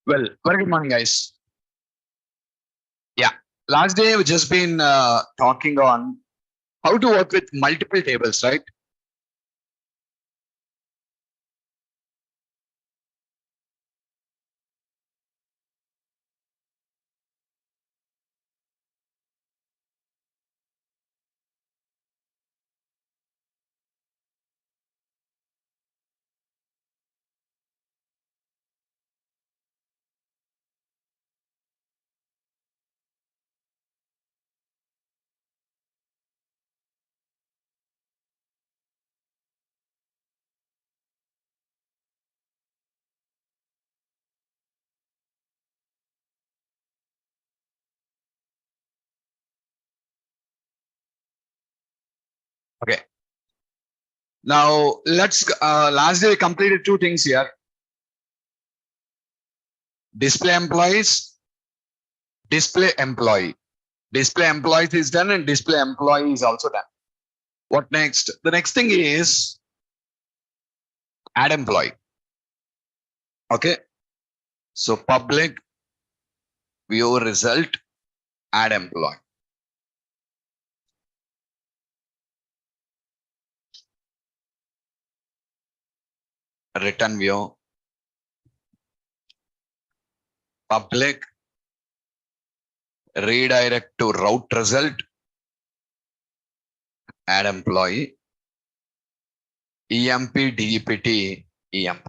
Well, very good morning, guys. Yeah, last day we've just been talking on how to work with multiple tables, right? Okay. Now let's last day we completed two things here. Display employees, display employee. Display employees is done and display employee is also done. What next? The next thing is add employee. Okay. So public view result, add employee. Return view, public redirect to route result, add employee, EMP, DEPT, EMP.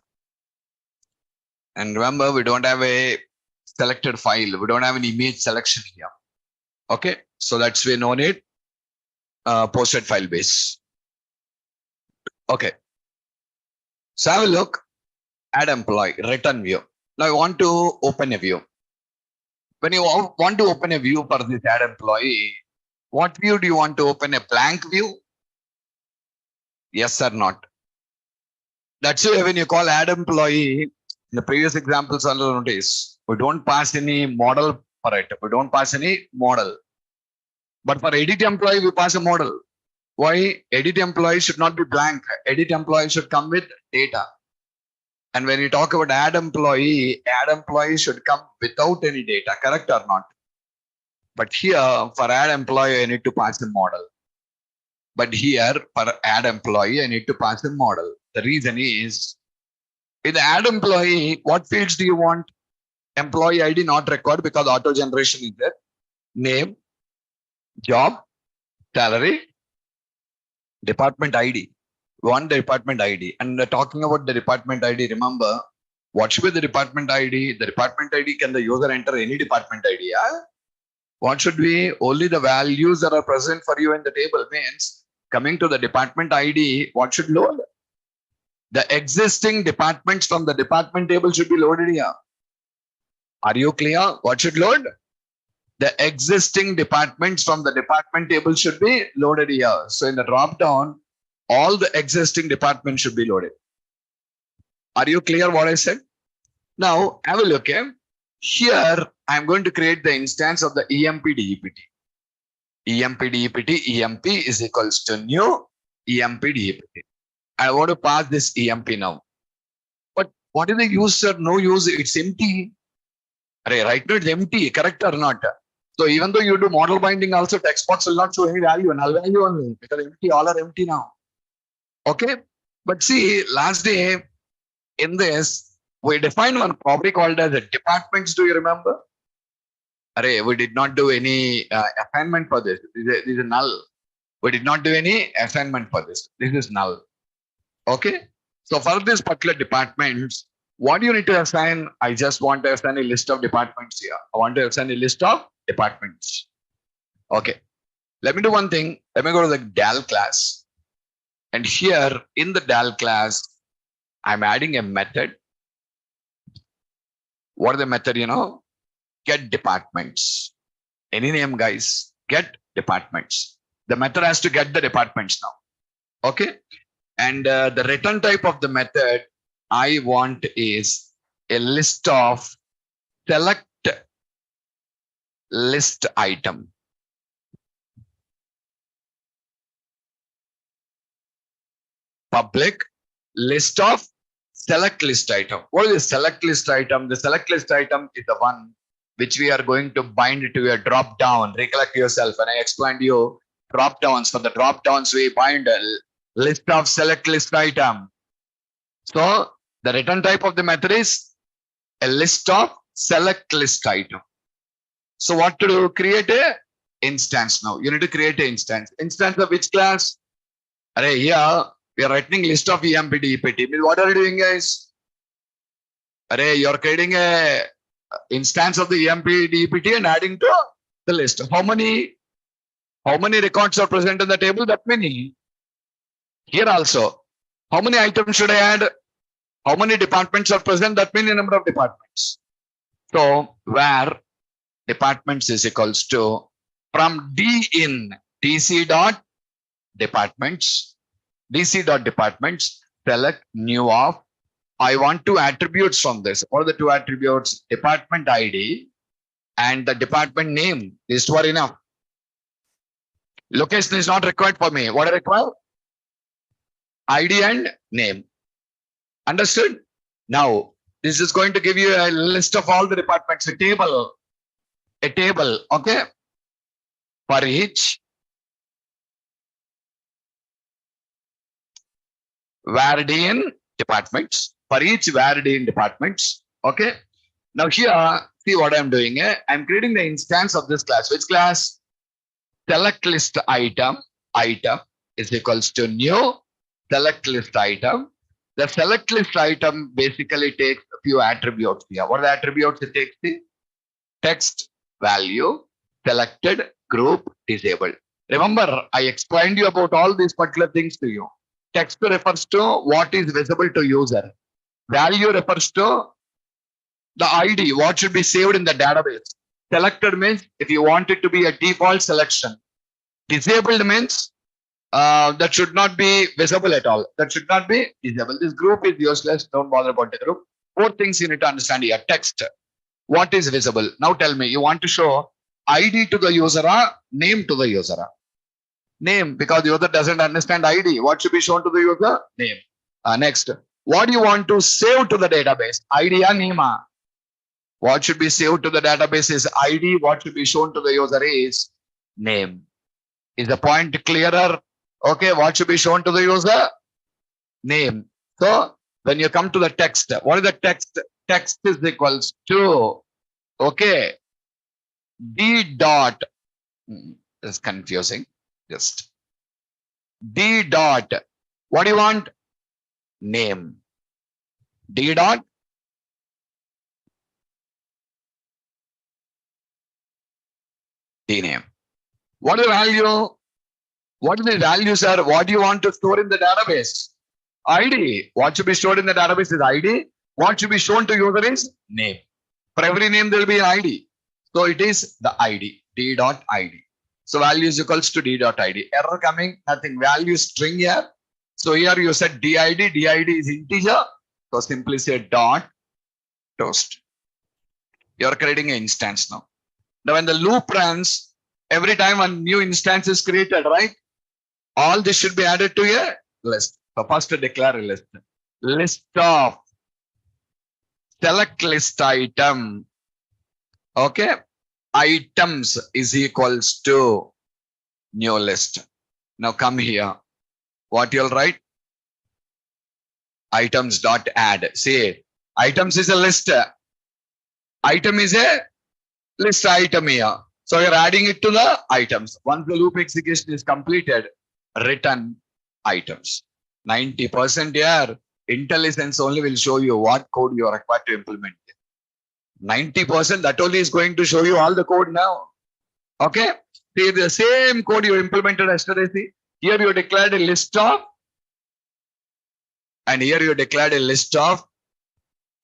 And remember, we don't have a selected file. We don't have an image selection here. Okay, so that's we no need posted file base. Okay, so have a look, add employee, return view. Now I want to open a view. When you want to open a view for this add employee, what view do you want to open? A blank view? Yes or not? That's why when you call add employee, in the previous examples also notice, we don't pass any model for it. We don't pass any model. But for edit employee, we pass a model. Why? Edit employee should not be blank. Edit employee should come with data. And when you talk about add employee should come without any data, correct or not? But here for add employee, I need to pass a model. But here for add employee, I need to pass a model. The reason is, in the add employee, what fields do you want? Employee ID not required because auto generation is there. Name, job, salary, department ID. We want the department ID. And talking about the department ID, remember, what should be the department ID? The department ID, can the user enter any department ID? Yeah? What should be? Only the values that are present for you in the table. Means coming to the department ID, what should load? The existing departments from the department table should be loaded here. Are you clear? What should load? The existing departments from the department table should be loaded here. So in the drop down, all the existing departments should be loaded. Are you clear what I said? Now have a look. Here I'm going to create the instance of the EMP DEPT. EMP DEPT, EMP is equals to new EMP DEPT. I want to pass this EMP now. But what is the user? No use, it's empty. Right now it's empty, correct or not? So even though you do model binding also, text box will not show any value, null value only, because empty, all are empty now. Okay, but see, last day in this, we defined one property called as departments. Do you remember? We did not do any assignment for this. This is null. We did not do any assignment for this. This is null. Okay, so for this particular departments, what do you need to assign? I just want to assign a list of departments here. I want to assign a list of departments. Okay, let me do one thing. Let me go to the DAL class. And here in the DAL class, I'm adding a method. What is the method? Get departments. Any name, guys. Get departments. The method has to get the departments now. Okay. And the return type of the method I want is a list of select list item. Public list of select list item. What is the select list item? The select list item is the one which we are going to bind to a drop down. Recollect yourself when I explained you drop downs. For the drop downs, we bind a list of select list item. So the return type of the method is a list of select list item. So what to do? Create a instance now. You need to create an instance. Instance of which class? Array, here we are writing list of EMP DEPT. What are you doing, guys? Array, you are creating a instance of the EMP DEPT and adding to the list. How many records are present in the table? That many. Here also, how many items should I add? How many departments are present? That many number of departments. So where departments is equals to from D in DC dot departments, DC dot departments, select new of. I want two attributes from this. What are the two attributes? Department ID and the department name. These two are enough. Location is not required for me. What I require? ID and name. Understood? Now, this is going to give you a list of all the departments, a table, okay? For each varied in departments, for each varied in departments, okay? Now here, see what I'm doing. I'm creating the instance of this class. Which class? Select list item is equals to new select list item. The select list item basically takes a few attributes here. What are the attributes it takes? The text, value, selected, group, disabled. Remember, I explained you about all these particular things to you. Text refers to what is visible to user. Value refers to the ID, what should be saved in the database. Selected means if you want it to be a default selection. Disabled means that should not be visible at all. That should not be disabled. This group is useless. Don't bother about the group. Four things you need to understand here. Text. What is visible? Now tell me, you want to show ID to the user or name to the user? Name, because the user doesn't understand ID. What should be shown to the user? Name. Next. What do you want to save to the database? ID or name? What should be saved to the database is ID. What should be shown to the user is name. Is the point clearer? Okay, what should be shown to the user? Name. So when you come to the text, what is the text? Text is equals to, okay, D dot, it's confusing, just D dot, what do you want? Name. D dot, D name. What is the value? What is the value, sir? What do you want to store in the database? ID. What should be stored in the database is ID. What should be shown to user is name. For every name, there will be an ID. So it is the ID, D dot ID. So value is equals to D dot ID. Error coming, nothing. Value string here. So here you said DID. DID is integer. So simply say dot toast. You are creating an instance now. Now when the loop runs, every time a new instance is created, right? All this should be added to a list. So first declare a list. List of select list item. Okay. Items is equals to new list. Now come here. What you'll write? Items dot add. See, items is a list. Item is a list item here. So you're adding it to the items. Once the loop execution is completed, return items. 90% here, IntelliSense only will show you what code you are required to implement. 90% that only is going to show you all the code now. Okay. See the same code you implemented yesterday. See, here you declared a list of, and here you declared a list of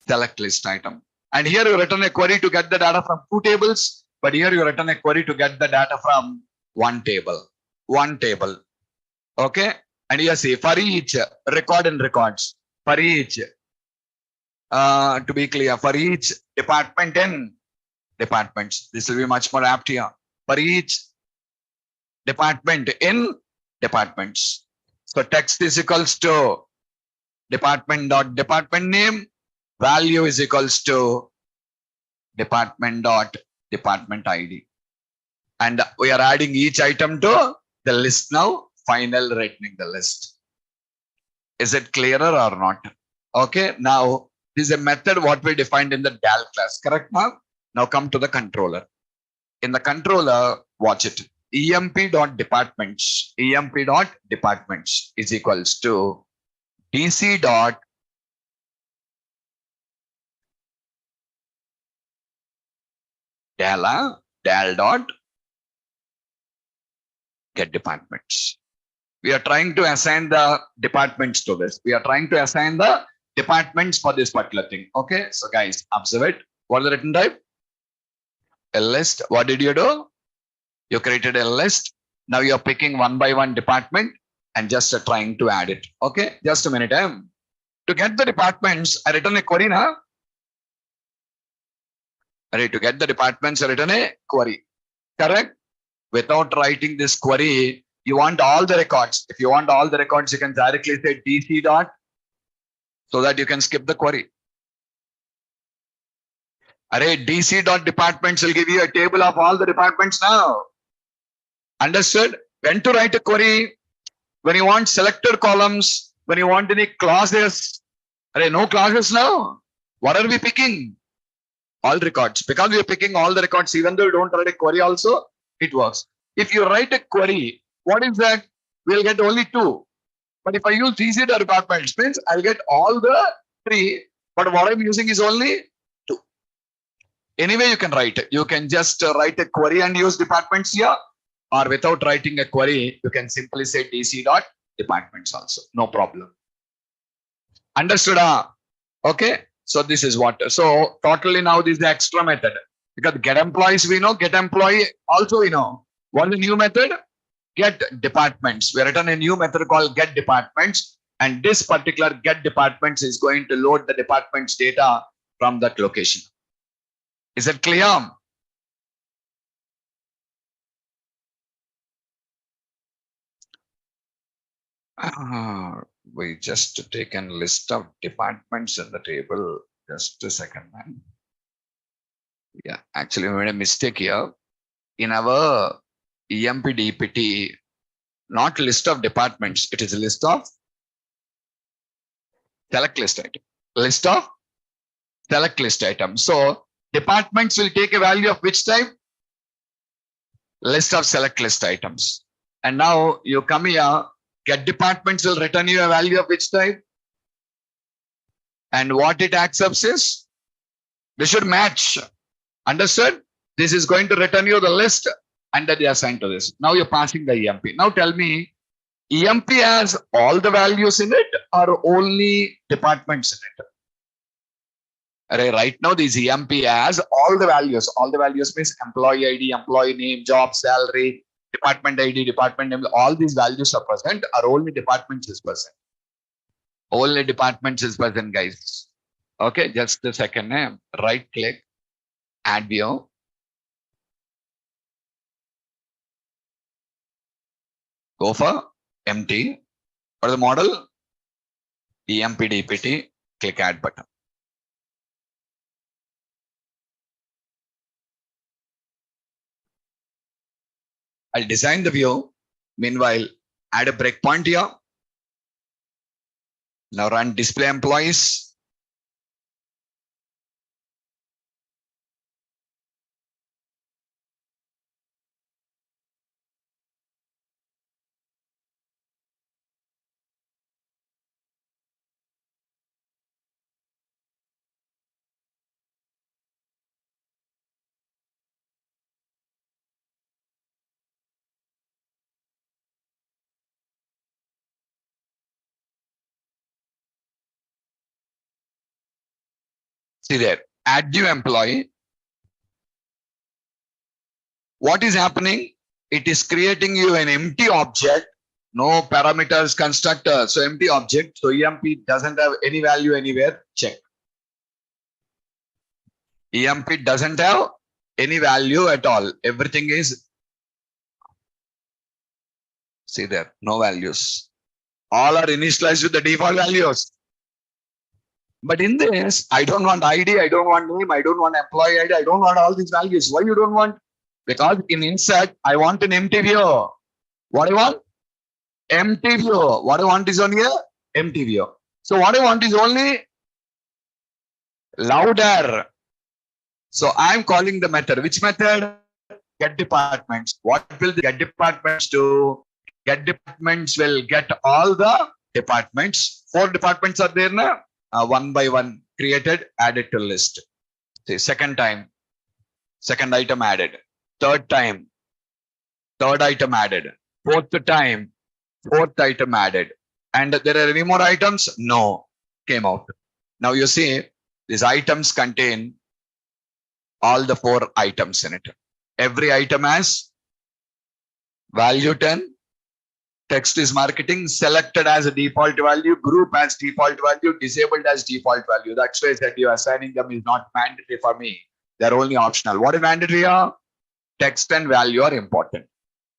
select list item. And here you return a query to get the data from two tables. But here you return a query to get the data from one table. Okay. And here see for each record and records. For each, to be clear, for each department and departments. This will be much more apt here. For each department in departments. So text is equals to department dot department name, value is equals to department dot department ID. And we are adding each item to the list now, final returning the list. Is it clearer or not? Okay, now this is a method what we defined in the DAL class, correct now? Now come to the controller. In the controller, watch it. emp.departments is equals to dc dot dal dot get departments. We are trying to assign the departments to this. We are trying to assign the departments for this particular thing. Okay, so guys, observe it. What is the written type? A list. What did you do? You created a list. Now you're picking one by one department and just trying to add it. Okay, just a minute. To get the departments, I written a query now. To get the departments, I written a query. Correct? Without writing this query, you want all the records. If you want all the records, you can directly say DC dot so that you can skip the query. DC dot departments will give you a table of all the departments now. Understood? When to write a query? When you want selected columns, when you want any clauses. No clauses now. What are we picking? All records. Because we are picking all the records, even though you don't write a query also, it works. If you write a query, what is that? We'll get only 2. But if I use DC dot departments, means I'll get all the 3. But what I'm using is only 2. Anyway, you can write it. You can just write a query and use departments here. Or without writing a query, you can simply say DC dot departments also. No problem. Understood? Okay. So this is what. So totally now this is the extra method. Because get employees we know, get employee also we know. What is the new method? Get departments. We have written a new method called get departments. And this particular get departments is going to load the departments data from that location. Is it clear? We just taken list of departments in the table. Just a second, man. Yeah, actually we made a mistake here. In our EMP DPT, not list of departments, it is a list of select list item. List of select list item. So departments will take a value of which type? List of select list items. And now you come here, get departments will return you a value of which type? And what it accepts is, they should match. Understood? This is going to return you the list and that they assigned to this. Now you're passing the EMP. Now tell me, EMP has all the values in it or only departments in it? Right now, this EMP has all the values. All the values means employee ID, employee name, job, salary, department ID, department name. All these values are present, or only departments is present. Only departments is present, guys. Okay, just a second. Right click, add view. Go for empty. For the model, EMP DPT, click add button. I'll design the view. Meanwhile, add a breakpoint here. Now run display employees. See there, add new employee. What is happening? It is creating you an empty object, no parameters constructor. So empty object. So EMP doesn't have any value anywhere. Check. EMP doesn't have any value at all. Everything is, see there, no values. All are initialized with the default values. But in this, I don't want ID, I don't want name, I don't want employee ID, I don't want all these values. Why you don't want? Because in insert, I want an empty view. What I want? Empty view. What I want is only a empty view. So what I want is only louder. So I'm calling the method. Which method? Get departments. What will the get departments do? Get departments will get all the departments. 4 departments are there now. One by one created, added to list. See, second time, second item added. Third time, third item added. Fourth time, fourth item added. And there are any more items? No, came out. Now you see, these items contain all the 4 items in it. Every item has value 10, text is marketing, selected as a default value, group as default value, disabled as default value. That's why I said you assigning them is not mandatory for me. They're only optional. What is mandatory here? Text and value are important.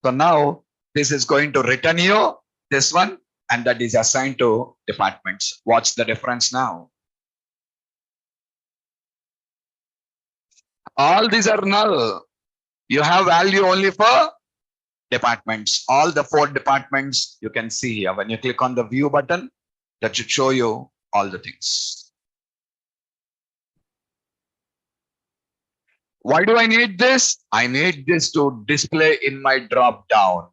So now this is going to return you this one, and that is assigned to departments. Watch the difference now. All these are null. You have value only for departments. All the 4 departments you can see here. When you click on the view button, that should show you all the things. Why do I need this? I need this to display in my drop down.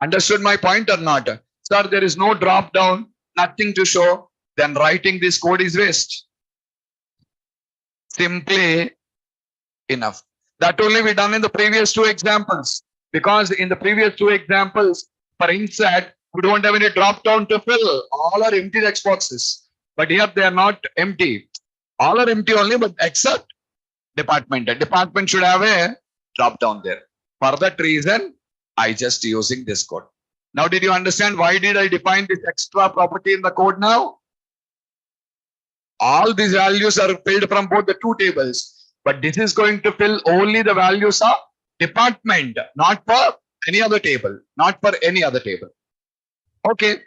Understood my point or not? Sir, there is no drop down, nothing to show. Then writing this code is waste. Simply enough. That only we done in the previous 2 examples. Because in the previous 2 examples, for insert, we don't have any drop down to fill. All are empty text boxes. But here they are not empty. All are empty only, but except department. A department should have a drop down there. For that reason, I just using this code. Now, did you understand why did I define this extra property in the code now? All these values are filled from both the 2 tables. But this is going to fill only the values of department, not for any other table, not for any other table. Okay.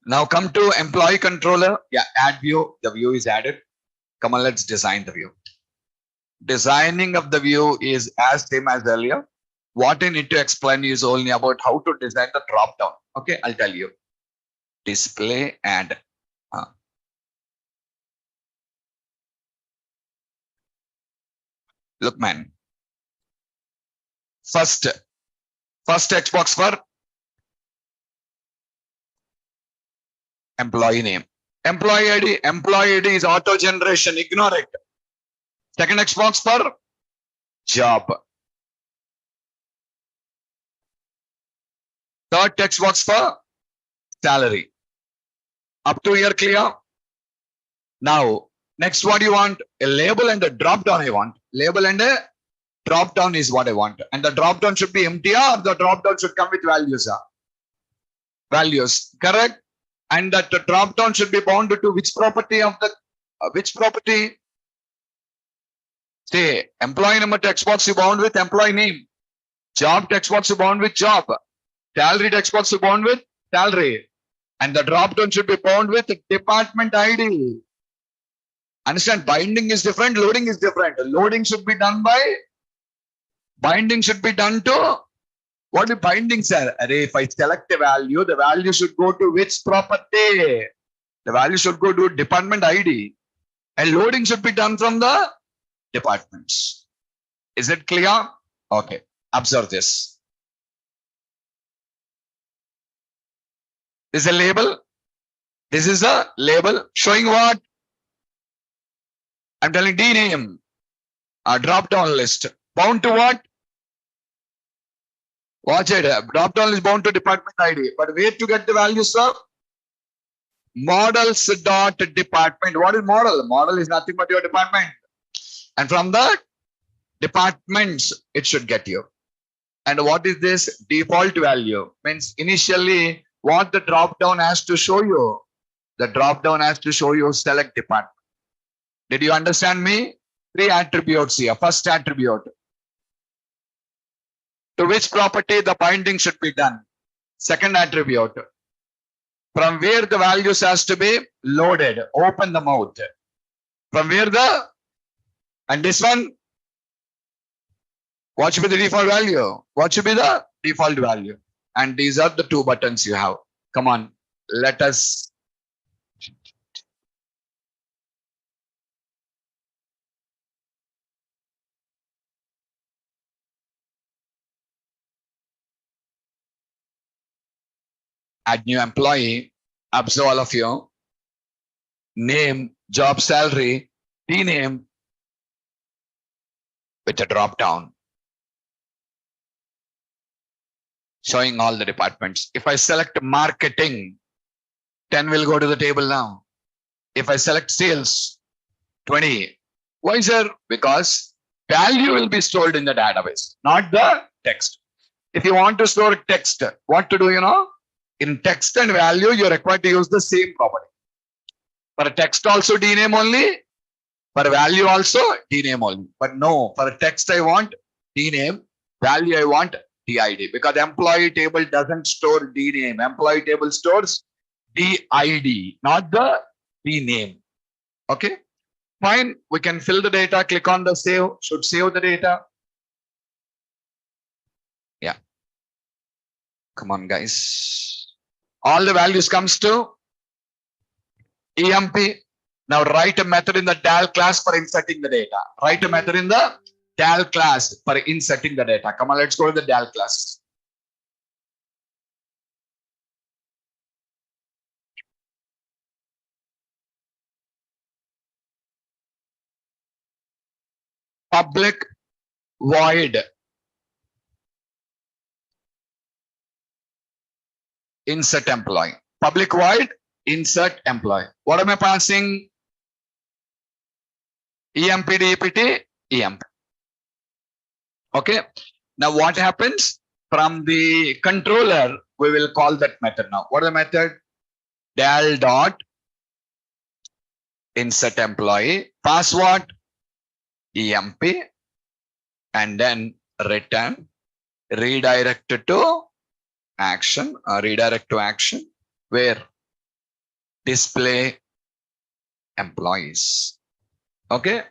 Now come to employee controller. Yeah, add view. The view is added. Come on, let's design the view. Designing of the view is as same as earlier. What I need to explain is only about how to design the drop down. Okay, I'll tell you. Display and look, man. First text box for employee name. Employee ID is auto generation. Ignore it. Second text box for job. Third text box for salary. Up to here, clear? Now, next, what do you want? A label and a drop down. I want label and a drop down is what I want. And the drop down should be empty, or the drop down should come with values. Values, correct? And that the drop down should be bounded to which property of the which property? Say, employee number text box you bound with employee name. Job text box you bound with job. Salary text box you bound with salary. And the drop down should be bound with department ID. Understand? Binding is different, loading is different. Loading should be done by binding should be done to what the bindings are. If I select a value, the value should go to which property? The value should go to department ID. And loading should be done from the departments. Is it clear? Okay. Observe this. This is a label. This is a label showing what? I'm telling D name. A drop down list. Bound to what? Watch it. Drop down is bound to department ID. But where to get the values from? Models.department. What is model? Model is nothing but your department. And from the departments, it should get you. And what is this? Default value. Means initially what the drop down has to show you. The drop down has to show you select department. Did you understand me? 3 attributes here. First attribute. To which property the binding should be done. Second attribute. from where the values has to be loaded. Open the mouth. From where and this one, what should be the default value? What should be the default value? And these are the two buttons you have. Come on, let us. Add new employee, observe all of you. Name, job salary, rename with a drop down. Showing all the departments. If I select marketing, 10 will go to the table now. If I select sales, 20. Why, sir? Because value will be stored in the database, not the text. If you want to store text, what to do, In text and value, you're required to use the same property. For a text also dname only, for value also dname only. But no, for a text I want dname, value I want DID, because employee table doesn't store dname. Employee table stores DID, not the dname. Okay, fine. We can fill the data, click on the save, should save the data. Yeah. Come on, guys. All the values comes to EMP. Now write a method in the DAL class for inserting the data. Write a method in the DAL class for inserting the data. Come on, let's go to the DAL class. Public void insert employee. Public void insert employee. What am I passing? EMPD, EPT, EMP. Okay. Now what happens? From the controller, we will call that method now. What is the method? Del dot insert employee. Pass what? EMP. And then return redirect to action, redirect to action where display employees. Okay.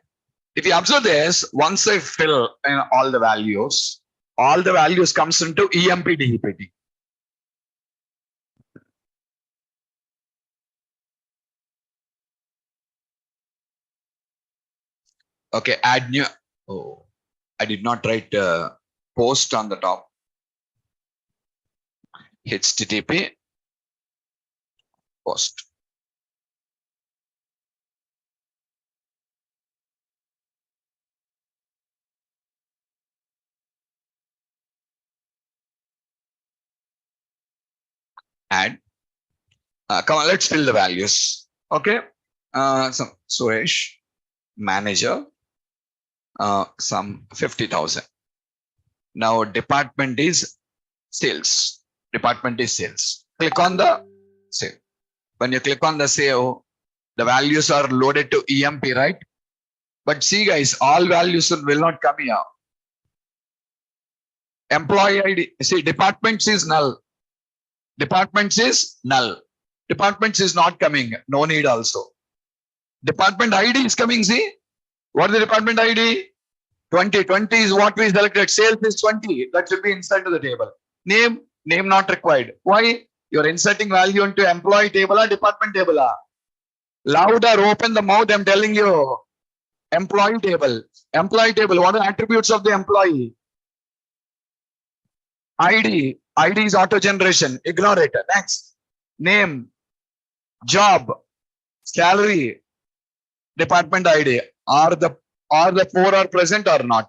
If you observe this, once I fill in all the values comes into EMPD, EPT. Okay, add new. Oh, I did not write post on the top. HTTP post. Add. Come on, let's fill the values. Okay. So Suresh, manager, some 50,000. Now department is sales. Department is sales. Click on the save. When you click on the save, the values are loaded to EMP, right? But see, guys, all values will not come here. Employee ID. See, departments is null. Departments is null. Departments is not coming. No need also. Department ID is coming. See, what is the department ID? 20. 20 is what we selected. Sales is 20. That should be inside to the table. Name not required. Why? You're inserting value into employee table or department table. Louder, open the mouth. I'm telling you. Employee table. Employee table. What are the attributes of the employee? ID. ID is auto generation. Ignore it. Next. Name. Job. Salary. Department ID. Are the 4 are present or not?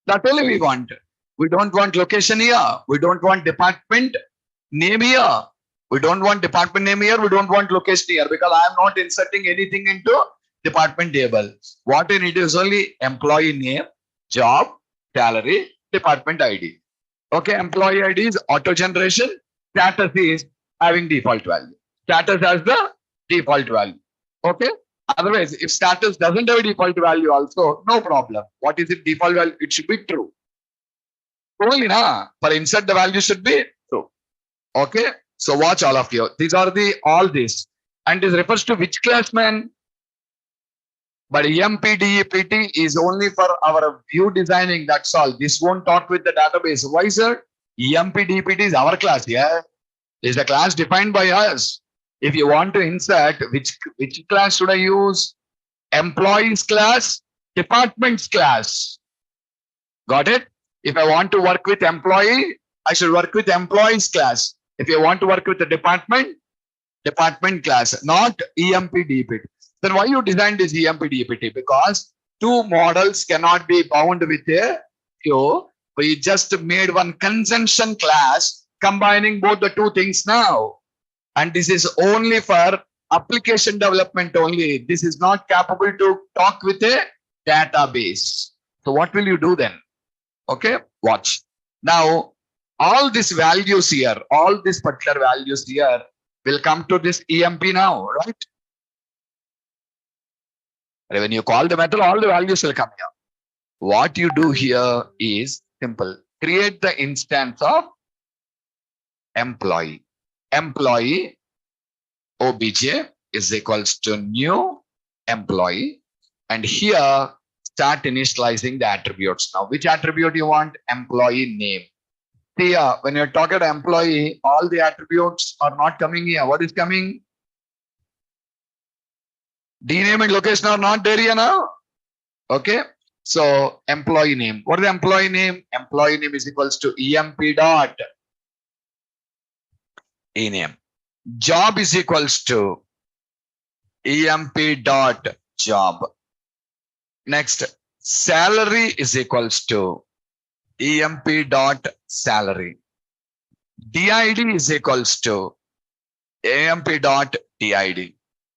That only we want. We don't want location here. We don't want department name here. We don't want department name here. We don't want location here because I am not inserting anything into department table. What I need is only employee name, job, salary, department ID. Okay, employee ID is auto generation. Status is having default value. Status has the default value. Okay. Otherwise, if status doesn't have a default value also, no problem. What is it default value? It should be true. Only for insert the value should be true. Okay. So watch all of you. These are the all this. And this refers to which class, man? But EMPDEPT is only for our view designing. That's all. This won't talk with the database. Why, sir? EMPDEPT is our class. Yeah, is the class defined by us. If you want to insert, which class should I use? Employees class, departments class. Got it? If I want to work with employee, I should work with employees class. If you want to work with the department class, not EMPDEPT. Then why you designed this EMPDEPT? Because two models cannot be bound with a few. We just made one conjunction class combining both the two things now. And this is only for application development only. This is not capable to talk with a database. So what will you do then? Okay, watch. Now, all these values here, all these particular values here will come to this EMP now, right? When you call the method, all the values will come here. What you do here is simple. Create the instance of employee. Employee obj is equals to new employee. And here, start initializing the attributes. Now, which attribute you want? Employee name. See here, when you're talking to employee, all the attributes are not coming here. What is coming? D-name and location are not there here now. Okay. So employee name. What is the employee name? Employee name is equals to emp dot ename. Job is equals to emp dot job. Next, salary is equals to emp dot salary. DID is equals to emp dot DID.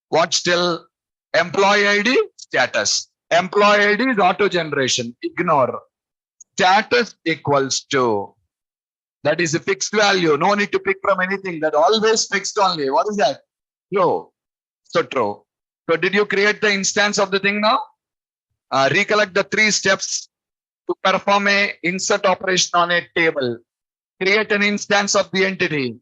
What still? Employee ID, status. Employee ID is auto generation. Ignore. Status equals to, that is a fixed value. No need to pick from anything. That always fixed only. What is that? True. So true. So did you create the instance of the thing now? Recollect the 3 steps to perform a insert operation on a table. Create an instance of the entity.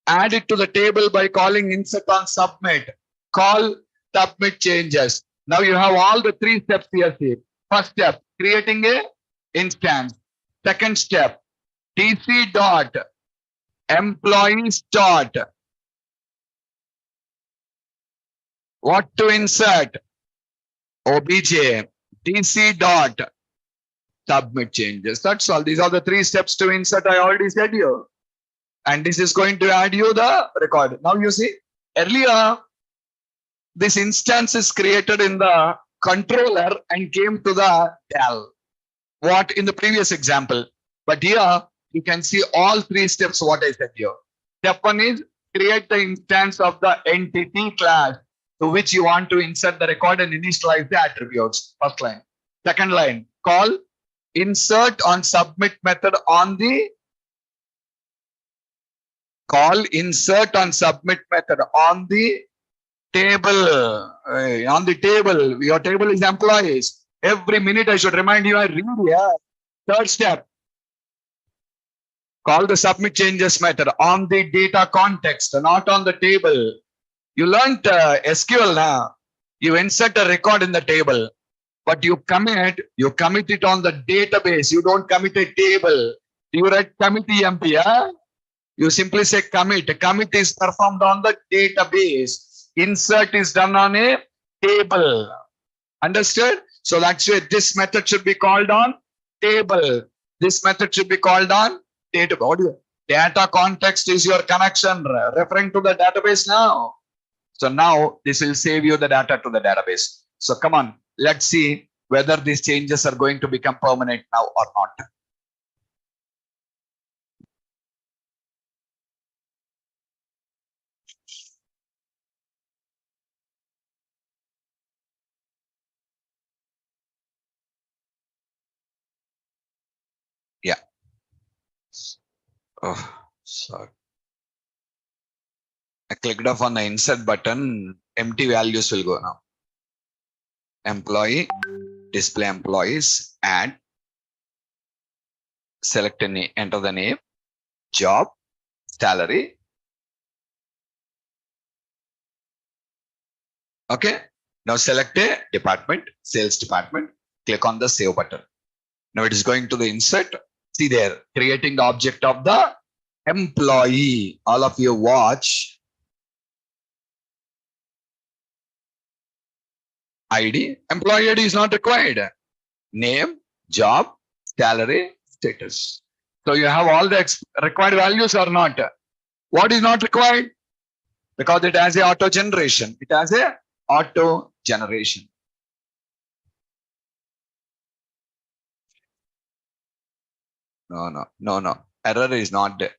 Add it to the table by calling insert on submit. Call submit changes. Now you have all the 3 steps here. See. First step, creating a instance. Second step, tc dot employees dot what to insert? obj tc dot submit changes. That's all. These are the 3 steps to insert. I already said you. And this is going to add you the record. Now you see, earlier, this instance is created in the controller and came to the Dell. What in the previous example. But here, you can see all 3 steps what I said here. Step 1 is create the instance of the entity class to which you want to insert the record and initialize the attributes. First line. Second line, call insert on submit method on the insert on submit method on the table. On the table, your table is employees. Every minute I should remind you, I read here. Third step, call the submit changes method on the data context, not on the table. You learned SQL now. You insert a record in the table, but you commit it on the database. You don't commit a table. You write commit EMP. Yeah? You simply say commit. Commit is performed on the database. Insert is done on a table. Understood? So that's why this method should be called on table. This method should be called on database. Data context is your connection referring to the database now. So now this will save you the data to the database. So come on, let's see whether these changes are going to become permanent now or not. Yeah. Oh, sorry. I clicked off on the insert button. Empty values will go now. Employee, display employees, add, select a name, enter the name, job, salary, Okay. Now select a department, sales department, click on the save button. Now it is going to the insert. See there, creating the object of the employee. All of you watch. ID. Employee ID is not required. Name, job, salary, status. So you have all the required values or not. What is not required? Because it has a auto generation. It has a auto generation. No. Error is not there.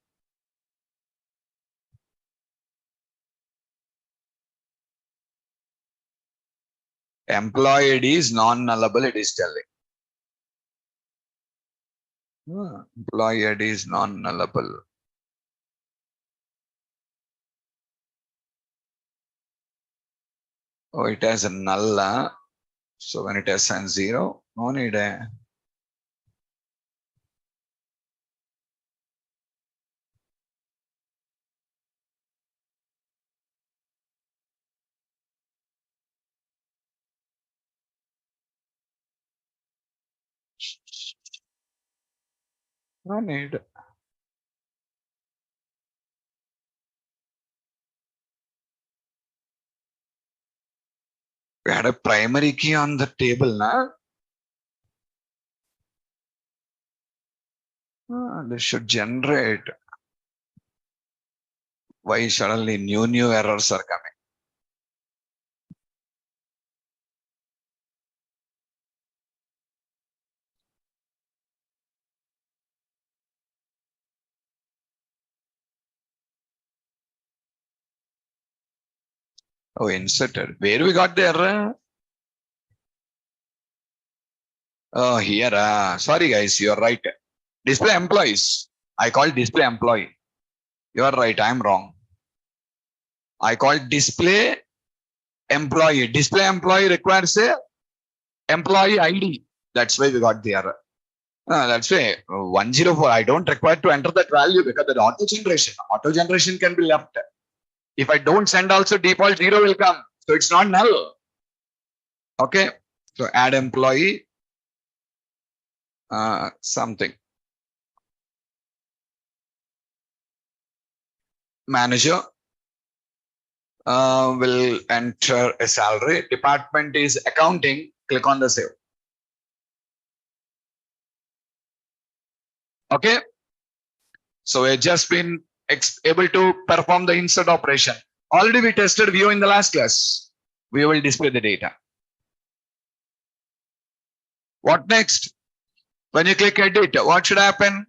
Employee ID is non-nullable, it is telling. Employee ID is non-nullable. Oh, it has a null. So when it has a 0, no need a. No need. We had a primary key on the table now. This should generate. Why suddenly new errors are coming? Oh, inserted. Where we got the error? Oh, here. Sorry, guys, you're right. Display employees. I call display employee. You are right. I'm wrong. I call display employee. Display employee requires a employee ID. That's why we got the error. That's why 104. I don't require to enter that value because the auto generation. Auto generation can be left. If I don't send also default 0 will come. So it's not null. Okay. So add employee. Something. Manager will enter a salary. Department is accounting. Click on the save. Okay. So we've just been able to perform the insert operation. Already we tested view in the last class. We will display the data. What next? When you click edit, what should happen?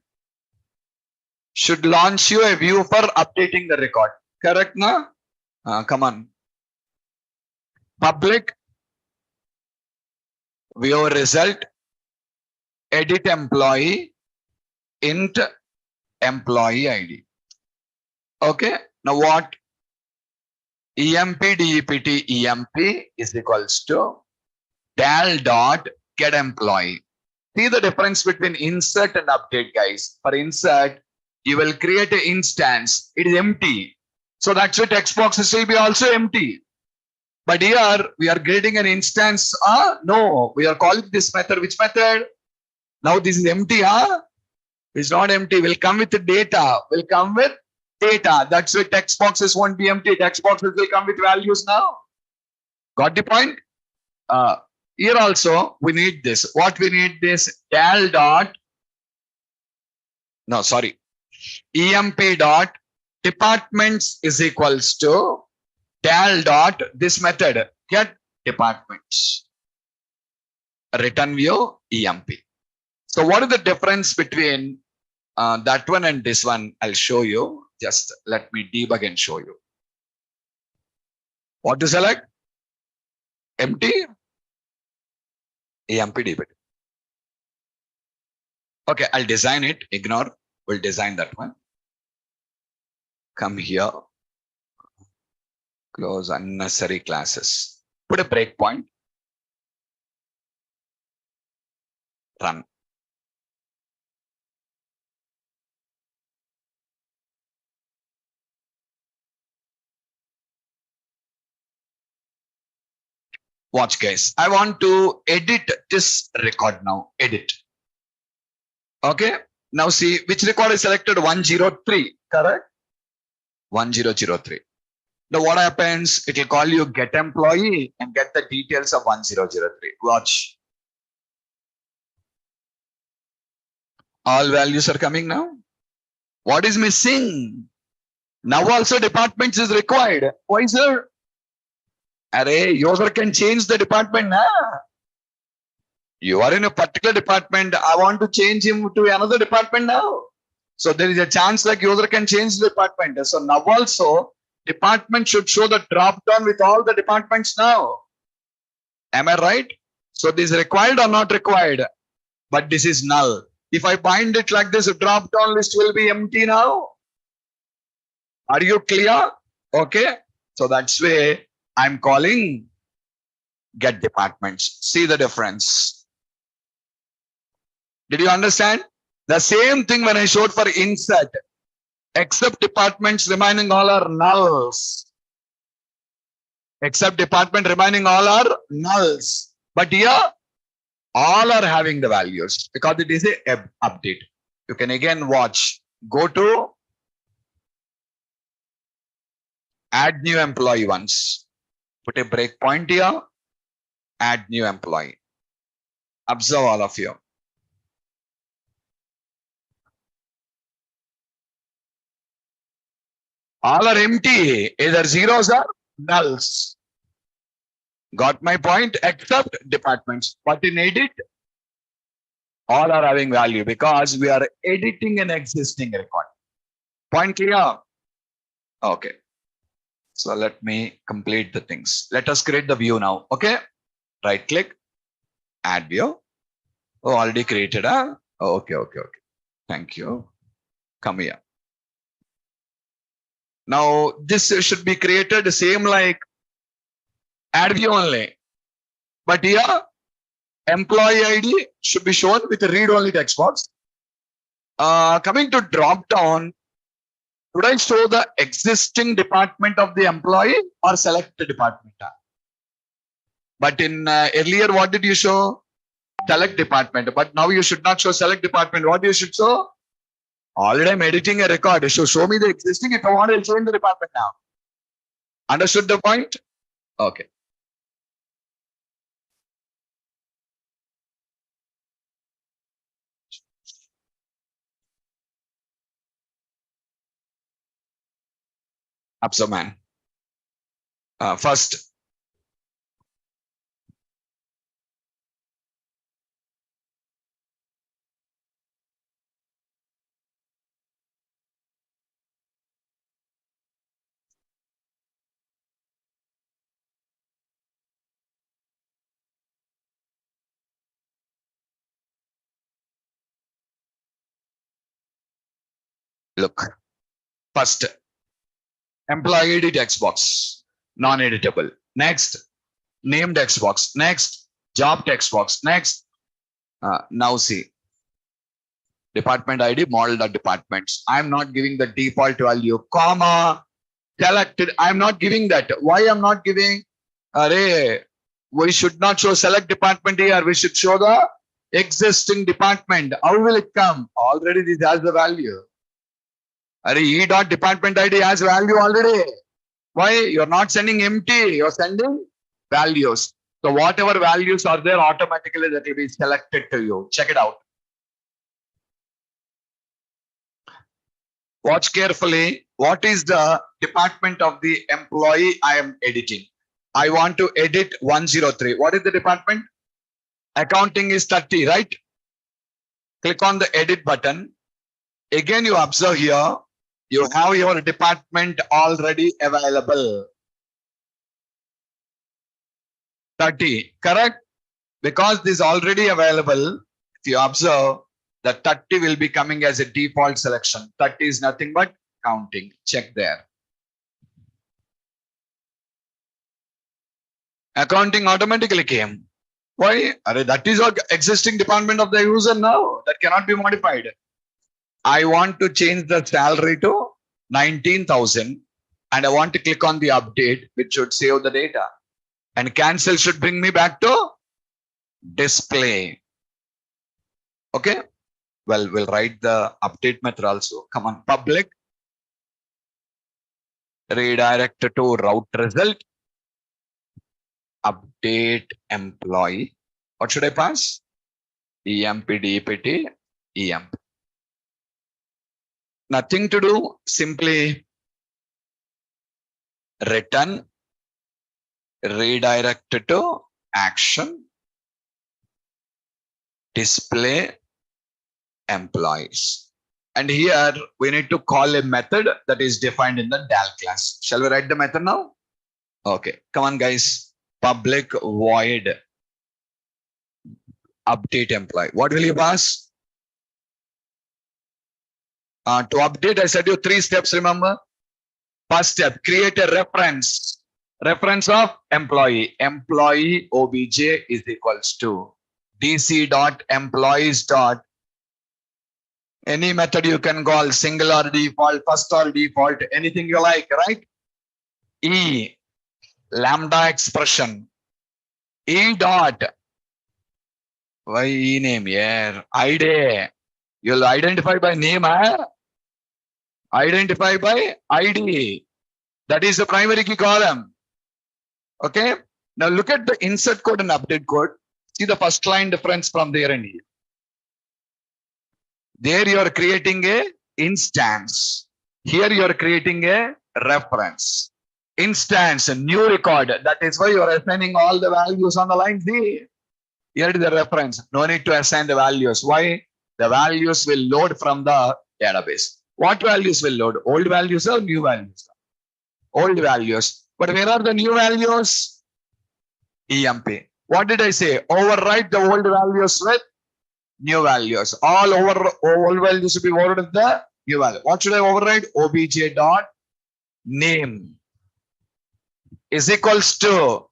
Should launch you a view for updating the record. Correct, na? Come on. Public view result, edit employee, int employee ID. Okay. Now what? EMP DEPT EMP is equals to dal dot get employee. See the difference between insert and update, guys. For insert, you will create an instance. It is empty. So that's why text boxes will be also empty. But here we are creating an instance. No, we are calling this method. Which method? Now this is empty. It's not empty. Will come with the data. Will come with data. That's why text boxes won't be empty. Text boxes will come with values now. Got the point? Here also we need this. What we need this dal dot. No, sorry. EMP dot departments is equals to dal dot this method get departments. Return view EMP. So what is the difference between that one and this one? I'll show you. Just let me debug and show you. What to select? Empty. EMP debug. Okay, I'll design it. Ignore. We'll design that one. Come here. Close unnecessary classes. Put a breakpoint. Run. Watch guys. I want to edit this record now. Edit. Okay. Now see which record is selected 103. Correct? 1003. Now what happens? It will call you get employee and get the details of 1003. Watch. All values are coming now. What is missing? Now also departments is required. Why sir? Array, user can change the department now. You are in a particular department. I want to change him to another department now. So there is a chance like user can change the department. So now also department should show the drop down with all the departments now. Am I right? So this is required or not required? But this is null. If I bind it like this, a drop down list will be empty now. Are you clear? Okay. So that's why I'm calling get departments. See the difference. Did you understand? The same thing when I showed for insert. Except departments remaining all are nulls. Except department remaining all are nulls. But here, all are having the values because it is a update. You can again watch. Go to add new employee once. Put a breakpoint here. Add new employee. Observe all of you. All are empty. Either zeros or nulls. Got my point? Except departments. But in edit, all are having value because we are editing an existing record. Point clear? Okay. So let me complete the things. Let us create the view now. Okay. Right click. Add view. Oh, already created. Huh? Oh, okay. Thank you. Come here. Now this should be created same like add view only. But here employee ID should be shown with a read only text box. Coming to drop down, should I show the existing department of the employee or select the department? But in earlier, what did you show? Select department. But now you should not show select department. What you should show? Already I'm editing a record. So show me the existing. If I want to show in the department now. Understood the point? Okay. Observe man. First. Look. First. Employee ID text box. Non-editable. Next. Name text box. Next. Job text box. Next. Now see. Department ID, model.departments. I'm not giving the default value, comma, selected. I'm not giving that. Why I'm not giving? Array, we should not show select department here. We should show the existing department. How will it come? Already this has the value. Array, e.department ID has value already. Why? You're not sending empty. You're sending values. So whatever values are there, automatically that will be selected to you. Check it out. Watch carefully. What is the department of the employee I am editing? I want to edit 103. What is the department? Accounting is 30, right? Click on the edit button. Again, you observe here, you have your department already available. 30, correct? Because this is already available, if you observe, the 30 will be coming as a default selection. 30 is nothing but counting. Check there. Accounting automatically came. Why? That is our existing department of the user now. That cannot be modified. I want to change the salary to 19,000 and I want to click on the update, which should save the data. And cancel should bring me back to display. Okay. Well, we'll write the update method also. Come on, public redirect to route result update employee. What should I pass? EMP, DPT, EMP. Nothing to do. Simply return redirect to action display employees. And here we need to call a method that is defined in the DAL class. Shall we write the method now? Okay, come on guys. Public void update employee. What will you pass? To update, I said you 3 steps, remember? First step, create a reference. Reference of employee. Employee obj is equals to dc dot employees dot any method you can call, single or default, first or default, anything you like, right? E lambda expression. E dot why E name here? ID. You'll identify by name, huh? Identify by ID. That is the primary key column. Okay. Now look at the insert code and update code. See the first line difference from there and here. There you are creating a instance. Here you are creating a reference. Instance, a new record. That is why you are assigning all the values on the line D. Here is the reference. No need to assign the values. Why? The values will load from the database. What values will load? Old values or new values? Old values. But where are the new values? EMP. What did I say? Overwrite the old values with new values. All values should be overwritten with the new value. What should I override? Obj dot name is equals to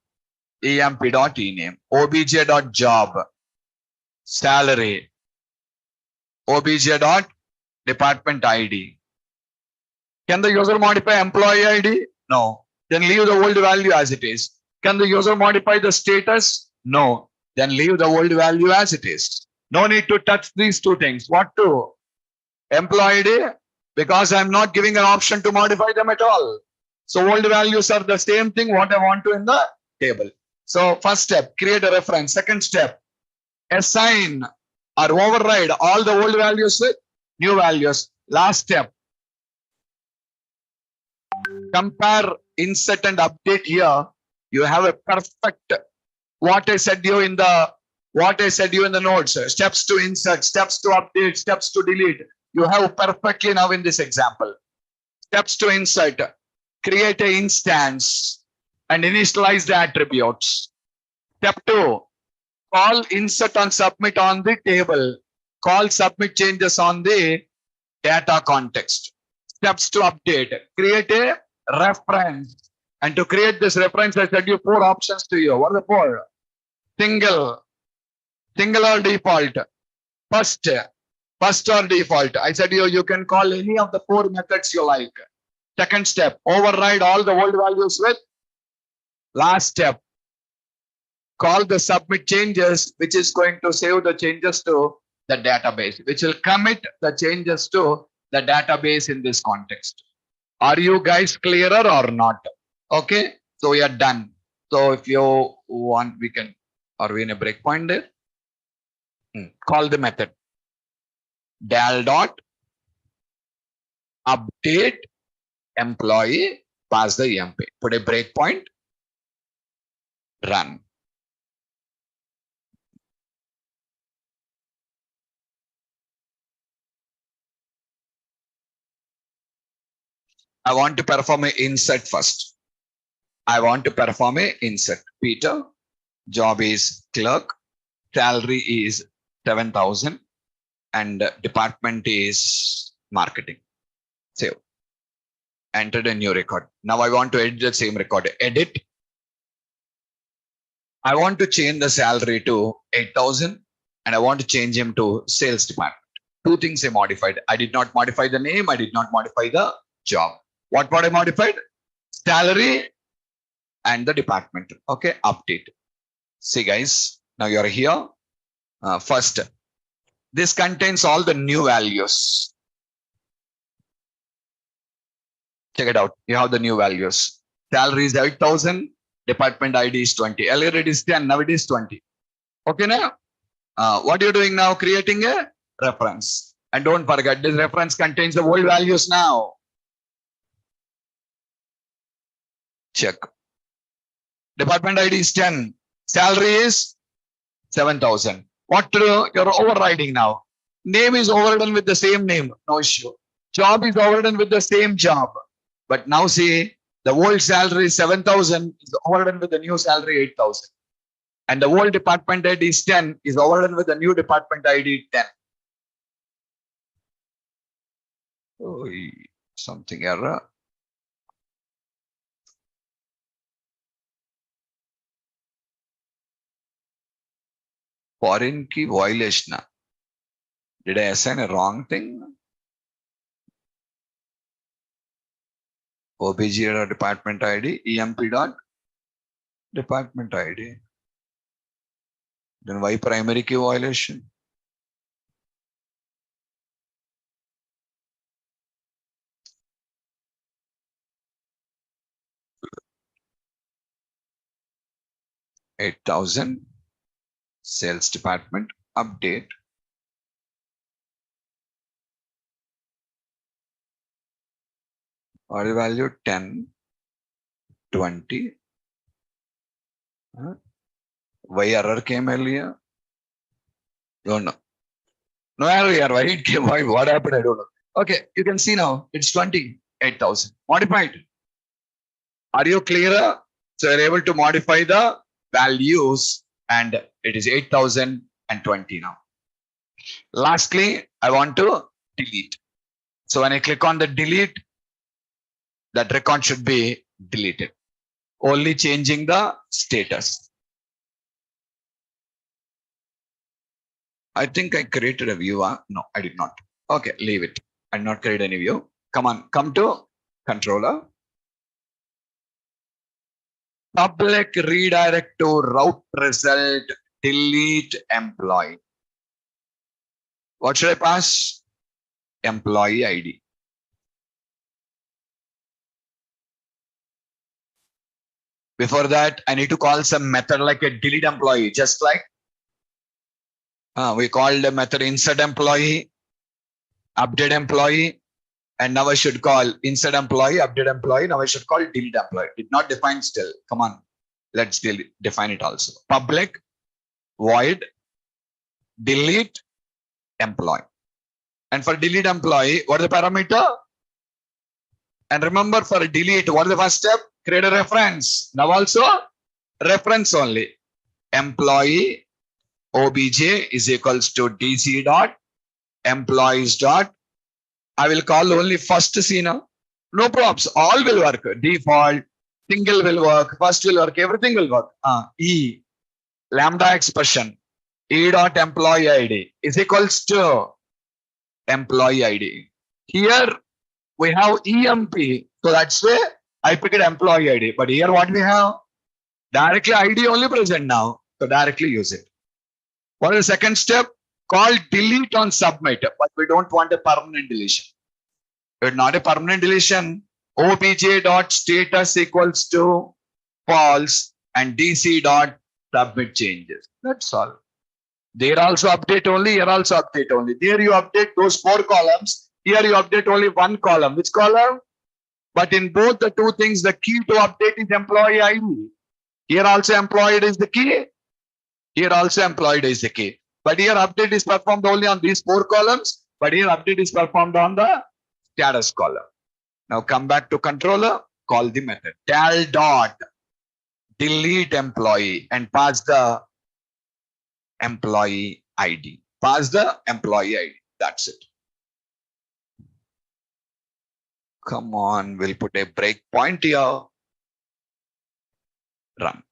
emp dot ename. Obj dot job salary. Obj dot department ID. Can the user modify employee ID? No. Then leave the old value as it is. Can the user modify the status? No. Then leave the old value as it is. No need to touch these 2 things. What to? Employee ID, because I'm not giving an option to modify them at all. So old values are the same thing what I want to in the table. So first step, create a reference. Second step, assign or override all the old values with new values. Last step, compare, insert and update. Here you have a perfect what I said you in the notes. Steps to insert, steps to update, steps to delete. You have perfectly now in this example. Steps to insert, create an instance and initialize the attributes. Step 2, call insert and submit on the table. Call submit changes on the data context. Steps to update, create a reference. And to create this reference, I said you 4 options to you. What are the 4? Single or default. First or default. I said you can call any of the 4 methods you like. Second step, override all the old values with. Last step, call the submit changes, which is going to save the changes to the database, which will commit the changes to the database in this context. Are you guys clearer or not? Okay, so we are done. So if you want, we can, are we in a breakpoint there? Call the method dal dot update employee, pass the EMP, put a breakpoint, run. I want to perform an insert first. I want to perform an insert. Peter, job is clerk, salary is 7,000 and department is marketing. Save. Entered a new record. Now I want to edit the same record. Edit. I want to change the salary to 8,000 and I want to change him to sales department. 2 things I modified. I did not modify the name. I did not modify the job. What I modified? Salary and the department. Okay, update. See guys, now you're here. First, this contains all the new values. Check it out. You have the new values. Salary is 8,000. Department ID is 20. Earlier it is 10. Now it is 20. Okay now? What you're doing now? Creating a reference. And don't forget, this reference contains the old values now. Check. Department ID is 10. Salary is 7,000. What to do? You're overriding now. Name is overridden with the same name. No issue. Job is overridden with the same job. But now see, the old salary is 7,000 is overridden with the new salary 8,000. And the old department ID is 10 is overridden with the new department ID 10. Oh, something error. Foreign key violation. Did I assign a wrong thing? OBG department ID, EMP dot department ID. Then why primary key violation? $8,000 sales department update. Order value 10, 20. Why error came earlier? Don't know. No error here. Why it came? Why? What happened? I don't know. Okay, you can see now it's 28,000. Modified. Are you clear? So you're able to modify the values and it is 8,020 now. Lastly, I want to delete. So when I click on the delete, that record should be deleted. Only changing the status. I think I created a view. No, I did not. Okay, leave it. I did not create any view. Come on, come to controller. Public redirect to route result, delete employee. What should I pass? Employee ID. Before that, I need to call some method like a delete employee, just like we called the method insert employee, update employee, and now I should call insert employee, update employee. Now I should call delete employee. Did not define still. Come on, let's define it also. Public void delete employee. And for delete employee, what is the parameter? And remember, for delete, what is the first step? Create a reference. Now also reference only. Employee obj is equals to dc dot employees dot. I will call only first C now. No props. All will work. Default, single will work, first will work, everything will work. E lambda expression. E dot employee ID is equals to employee ID. Here we have EMP. So that's why I picked employee ID. But here what we have? Directly ID only present now. So directly use it. What is the second step? Call delete on submit. But we don't want a permanent deletion. If not a permanent deletion, obj dot status equals to false and dc dot submit changes. That's all. There also update only, here also update only. There you update those 4 columns. Here you update only 1 column. Which column? But in both the two things, the key to update is employee ID. Here also employed is the key. Here also employed is the key. But here update is performed only on these 4 columns. But here update is performed on the status column. Now come back to controller. Call the method tal dot delete employee and pass the employee ID. Pass the employee ID. That's it. Come on, we'll put a breakpoint here. Run.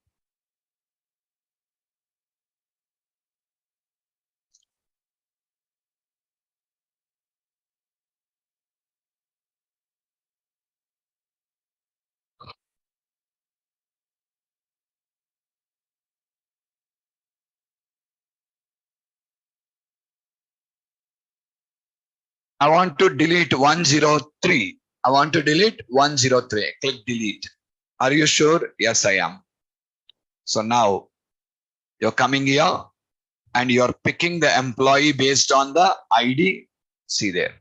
I want to delete 103. I want to delete 103. Click delete. Are you sure? Yes, I am. So now you're coming here and you're picking the employee based on the ID. See there.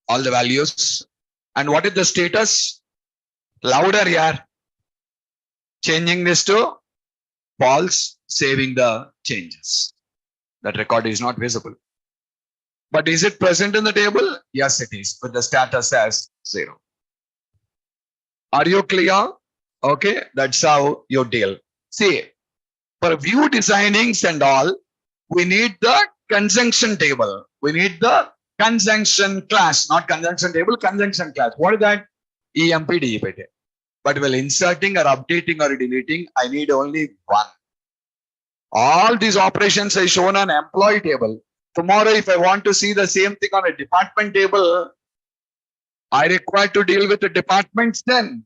All the values. And what is the status? Louder, yeah. Changing this to false, saving the changes. That record is not visible. But is it present in the table? Yes, it is, with the status as 0. Are you clear? Okay, that's how you deal. See, for view designings and all, we need the conjunction table. We need the conjunction class, not conjunction table, conjunction class. What is that? EMP. But while inserting or updating or deleting, I need only one. All these operations are shown on employee table. Tomorrow, if I want to see the same thing on a department table, I require to deal with the departments then.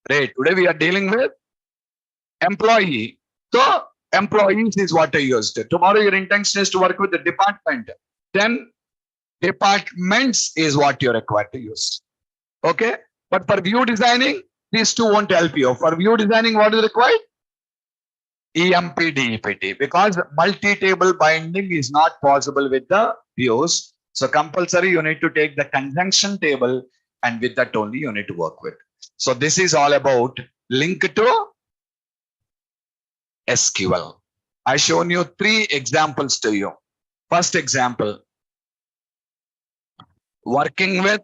Right. Today we are dealing with employee. So employees is what I used. Tomorrow your intention is to work with the department. Then departments is what you're required to use. Okay. But for view designing, these two won't help you. For view designing, what is required? EMP, because multi-table binding is not possible with the views. So compulsory, you need to take the conjunction table, and with that only you need to work with. So this is all about link to SQL. I shown you 3 examples to you. First example, working with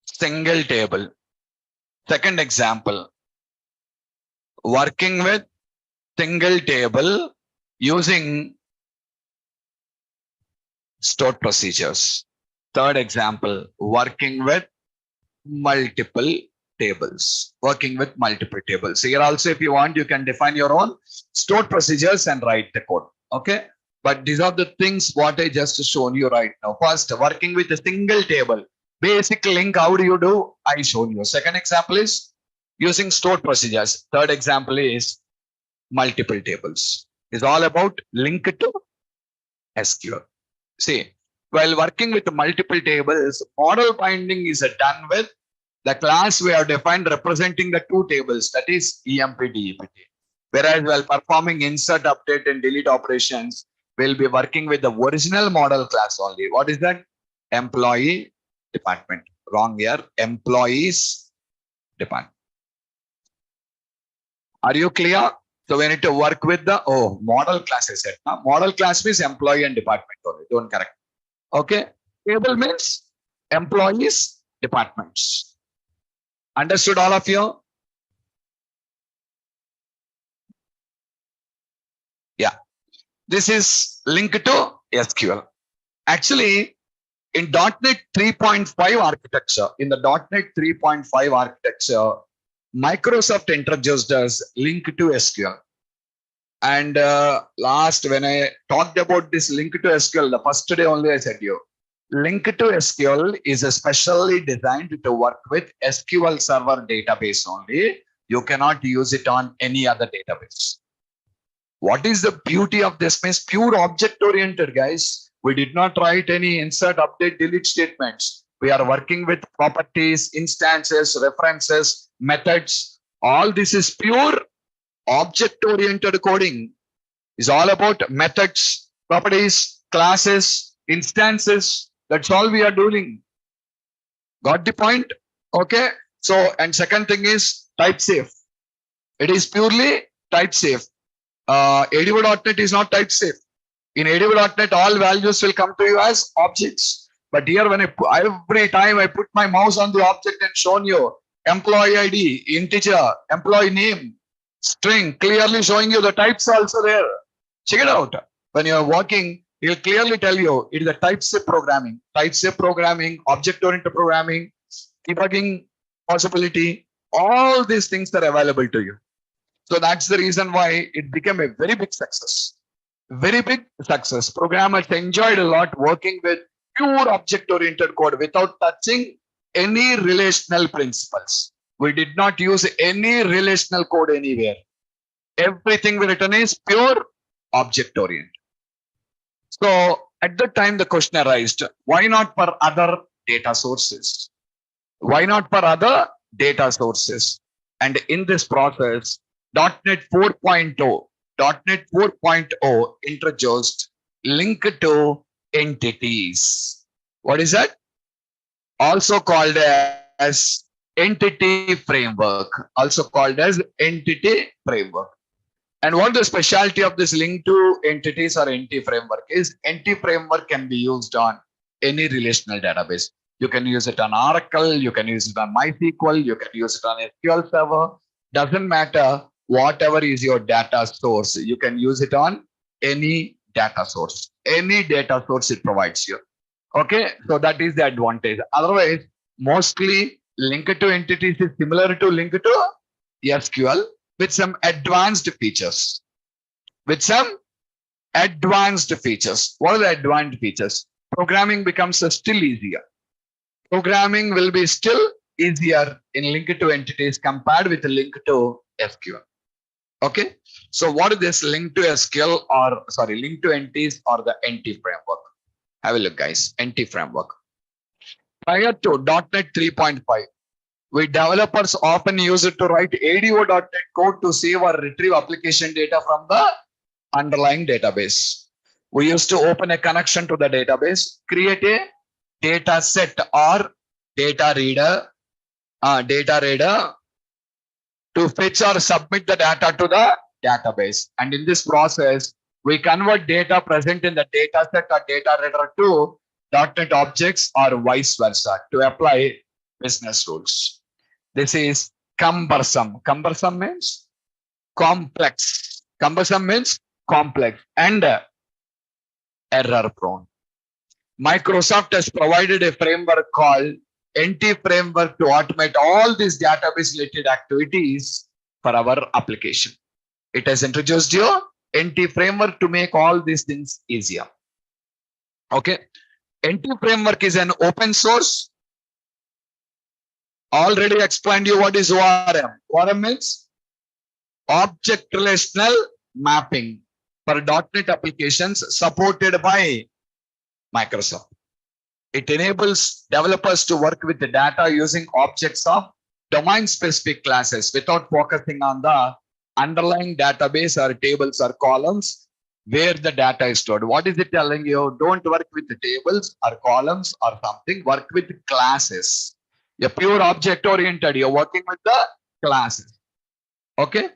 single table. Second example, working with single table using stored procedures. Third example, working with multiple tables. Working with multiple tables. Here also, if you want, you can define your own stored procedures and write the code. Okay. But these are the things what I just shown you right now. First, working with a single table. Basic link, how do you do? I shown you. Second example is using stored procedures. Third example is multiple tables. It's all about link to SQL. See, while working with multiple tables, model binding is done with the class we have defined representing the 2 tables, that is EMP. Whereas while performing insert, update, and delete operations, we'll be working with the original model class only. What is that? Employee department. Wrong here. Employees department. Are you clear? So we need to work with the model class I said. Model class means employee and department only. Don't correct. Okay. Table means employees, departments. Understood all of you? Yeah. This is linked to SQL. Actually, in .NET 3.5 architecture, Microsoft introduced us link to SQL. And last, when I talked about this link to SQL, the first day only I said you, link to SQL is especially designed to work with SQL Server database only. You cannot use it on any other database. What is the beauty of this? Means pure object-oriented, guys. We did not write any insert, update, delete statements. We are working with properties, instances, references, methods. All this is pure object-oriented coding. It's all about methods, properties, classes, instances. That's all we are doing. Got the point? Okay. So, and second thing is type safe. It is purely type safe. ADV.NET is not type safe. In ADV.NET, all values will come to you as objects. But here, when every time I put my mouse on the object and shown you employee ID, integer, employee name, string, clearly showing you the types also there. Check it out. When you are working, it will clearly tell you it is a type safe programming. Type safe programming, object-oriented programming, debugging possibility. All these things are available to you. So that's the reason why it became a very big success. Very big success. Programmers enjoyed a lot working with pure object-oriented code without touching any relational principles. We did not use any relational code anywhere. Everything we written is pure object oriented. So at that time, the question arose, why not for other data sources? Why not for other data sources? And in this process, .NET 4.0, .NET 4.0 introduced link to entities. What is that? Also called as entity framework. Also called as entity framework. And what the specialty of this link to entities or entity framework is, entity framework can be used on any relational database. You can use it on Oracle, you can use it on MySQL, you can use it on SQL Server. Doesn't matter, whatever is your data source, you can use it on any data source. Any data source it provides you. Okay, so that is the advantage. Otherwise, mostly link to entities is similar to link to SQL with some advanced features. With some advanced features. What are the advanced features? Programming becomes still easier. Programming will be still easier in link to entities compared with link to SQL. Okay, so what is this link to SQL or sorry, link to entities or the entity framework? Have a look, guys. Entity framework. Prior to .NET 3.5, we developers often use it to write ADO.NET code to save or retrieve application data from the underlying database. We used to open a connection to the database, create a data set or data reader to fetch or submit the data to the database. And in this process, we convert data present in the data set or data reader to .NET objects or vice versa to apply business rules. This is cumbersome. Cumbersome means complex. Cumbersome means complex and error prone. Microsoft has provided a framework called Entity Framework to automate all these database related activities for our application. It has introduced your Entity Framework to make all these things easier. Okay. Entity Framework is an open source. Already explained you what is ORM. ORM means Object Relational Mapping for .NET applications supported by Microsoft. It enables developers to work with the data using objects of domain-specific classes without focusing on the underlying database or tables or columns where the data is stored. What is it telling you? Don't work with the tables or columns or something. Work with classes. You're pure object-oriented. You're working with the classes. Okay?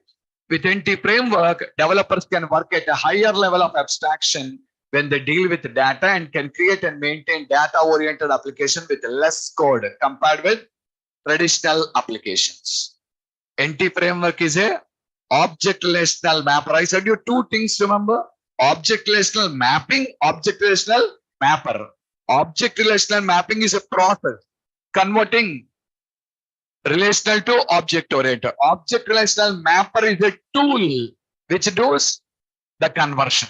With Entity Framework, developers can work at a higher level of abstraction when they deal with data and can create and maintain data-oriented application with less code compared with traditional applications. Entity Framework is a object relational mapper. I said you two things, remember? Object relational mapping, object relational mapper. Object relational mapping is a process converting relational to object oriented. Object relational mapper is a tool which does the conversion.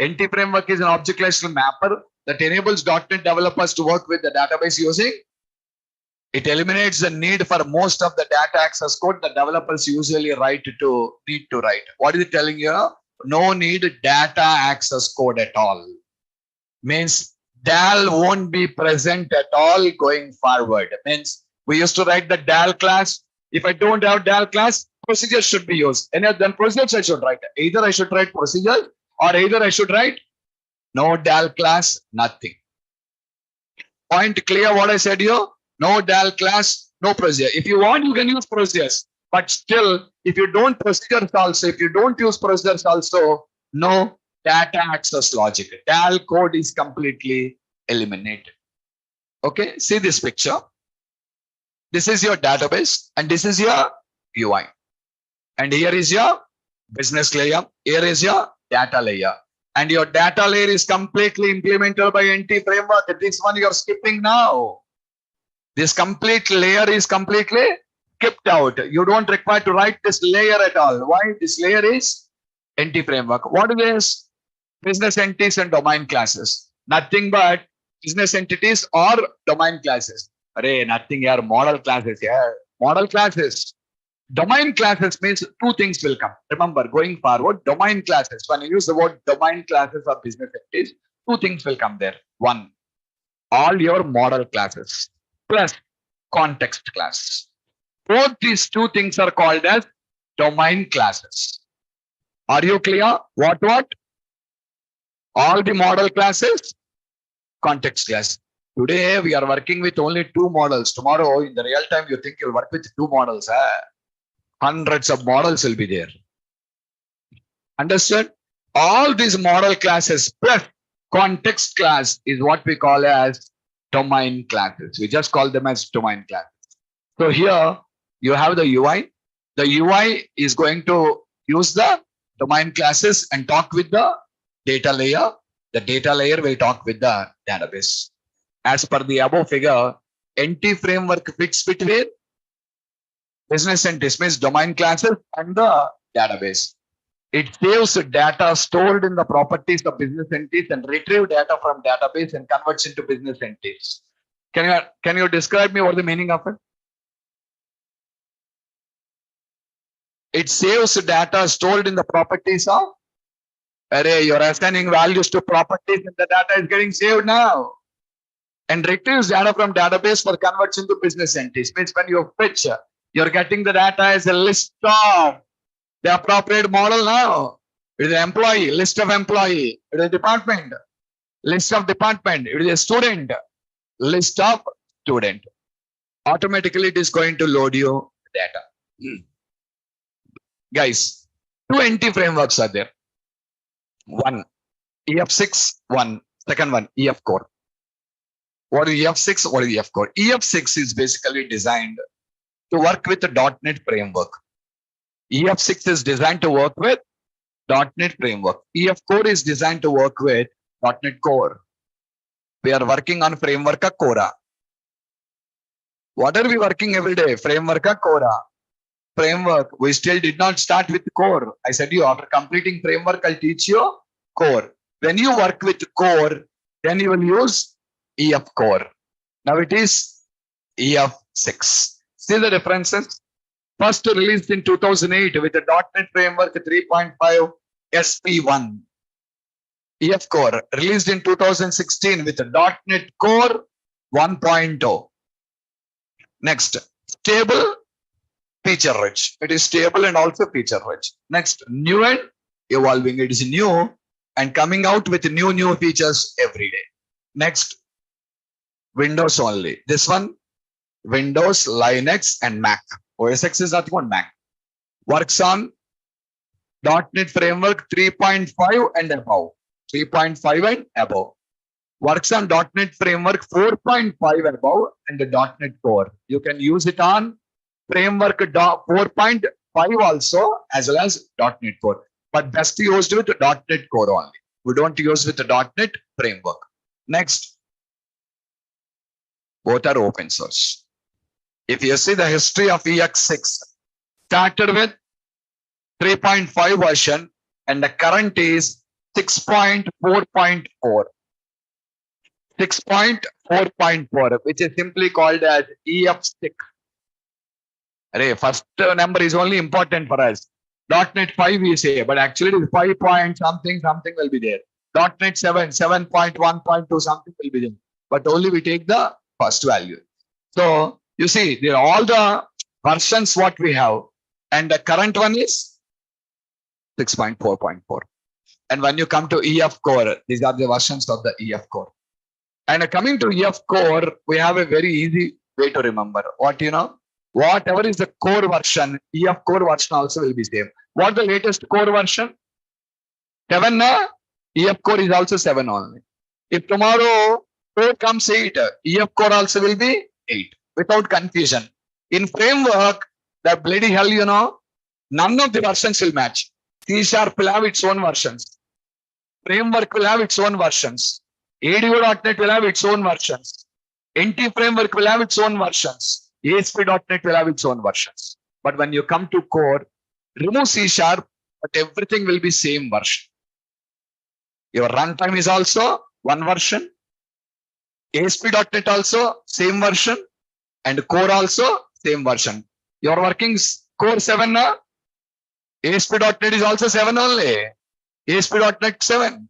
Entity Framework is an object relational mapper that enables .NET developers to work with the database using. It eliminates the need for most of the data access code that developers usually need to write. What is it telling you? No need data access code at all. Means DAL won't be present at all going forward. Means we used to write the DAL class. If I don't have DAL class, procedures should be used. And then procedures I should write. Either I should write procedure or either I should write no DAL class, nothing. Point clear what I said here? No DAL class, no procedure. If you want, you can use procedures. But still, if you don't procedures also, if you don't use procedures also, no data access logic. DAL code is completely eliminated. Okay, see this picture. This is your database and this is your UI. And here is your business layer. Here is your data layer. And your data layer is completely implemented by Entity Framework. This one you're skipping now. This complete layer is completely skipped out. You don't require to write this layer at all. Why? This layer is Entity Framework. What is this? Business entities and domain classes. Nothing but business entities or domain classes. Array, nothing here. Model classes here. Model classes. Domain classes means two things will come. Remember, going forward, domain classes. When you use the word domain classes or business entities, two things will come there. One, all your model classes plus context class. Both these two things are called as domain classes. Are you clear? What? All the model classes, context class. Today we are working with only two models. Tomorrow in the real time, you think you'll work with two models. Hundreds of models will be there. Understood? All these model classes plus context class is what we call as domain classes. We just call them as domain classes. So here you have the UI. The UI is going to use the domain classes and talk with the data layer. The data layer will talk with the database. As per the above figure, entity framework fits between business entities, means domain classes and the database. It saves data stored in the properties of business entities and retrieve data from database and converts into business entities. Can you describe me what the meaning of it? It saves data stored in the properties of. Array, you're assigning values to properties and the data is getting saved now. And retrieves data from database for converts into business entities. Means when you fetch, you're getting the data as a list of the appropriate model now. It is an employee, list of employee. It is a department, list of department. It is a student, list of student. Automatically, it is going to load you data. Guys, two entity frameworks are there. One, EF6, one. Second one, EF core. What is EF6? What is EF core? EF6 is basically designed to work with the .NET framework. EF6 is designed to work with .NET framework. EF core is designed to work with .NET core. We are working on framework Cora. What are we working every day? Framework Cora. Framework. We still did not start with core. I said you after completing framework, I'll teach you core. When you work with core, then you will use EF core. Now it is EF6. See the differences? First released in 2008 with the .NET Framework 3.5 SP1. EF Core released in 2016 with the .NET Core 1.0. Next, stable, feature rich. It is stable and also feature rich. Next, new and evolving. It is new and coming out with new features every day. Next, Windows only. This one, Windows, Linux, and Mac. OS X is nothing on Mac. Works on .NET Framework 3.5 and above. 3.5 and above. Works on .NET Framework 4.5 above and the .NET Core. You can use it on Framework 4.5 also as well as .NET Core. But best used with the .NET Core only. We don't use with the .NET Framework. Next. Both are open source. If you see the history of EX6, started with 3.5 version and the current is 6.4.4. 6.4.4, which is simply called as EF6. First number is only important for us. .NET 5 we say, but actually it is 5 point something will be there. .NET 7, 7.1.2 something will be there. But only we take the first value. So you see, there are all the versions what we have, and the current one is 6.4.4. And when you come to EF Core, these are the versions of the EF Core. And coming to EF Core, we have a very easy way to remember. What you know? Whatever is the core version, EF Core version also will be same. What the latest core version? 7 na? EF Core is also 7 only. If tomorrow core comes 8, EF Core also will be 8. Without confusion. In framework, the bloody hell, you know, none of the versions will match. C# will have its own versions. Framework will have its own versions. ADO.NET will have its own versions. NT Framework will have its own versions. ASP.NET will have its own versions. But when you come to core, remove C#, but everything will be same version. Your runtime is also one version. ASP.NET also same version. And core also same version. Your workings Core 7 na? ASP.NET is also 7 only. ASP.NET 7.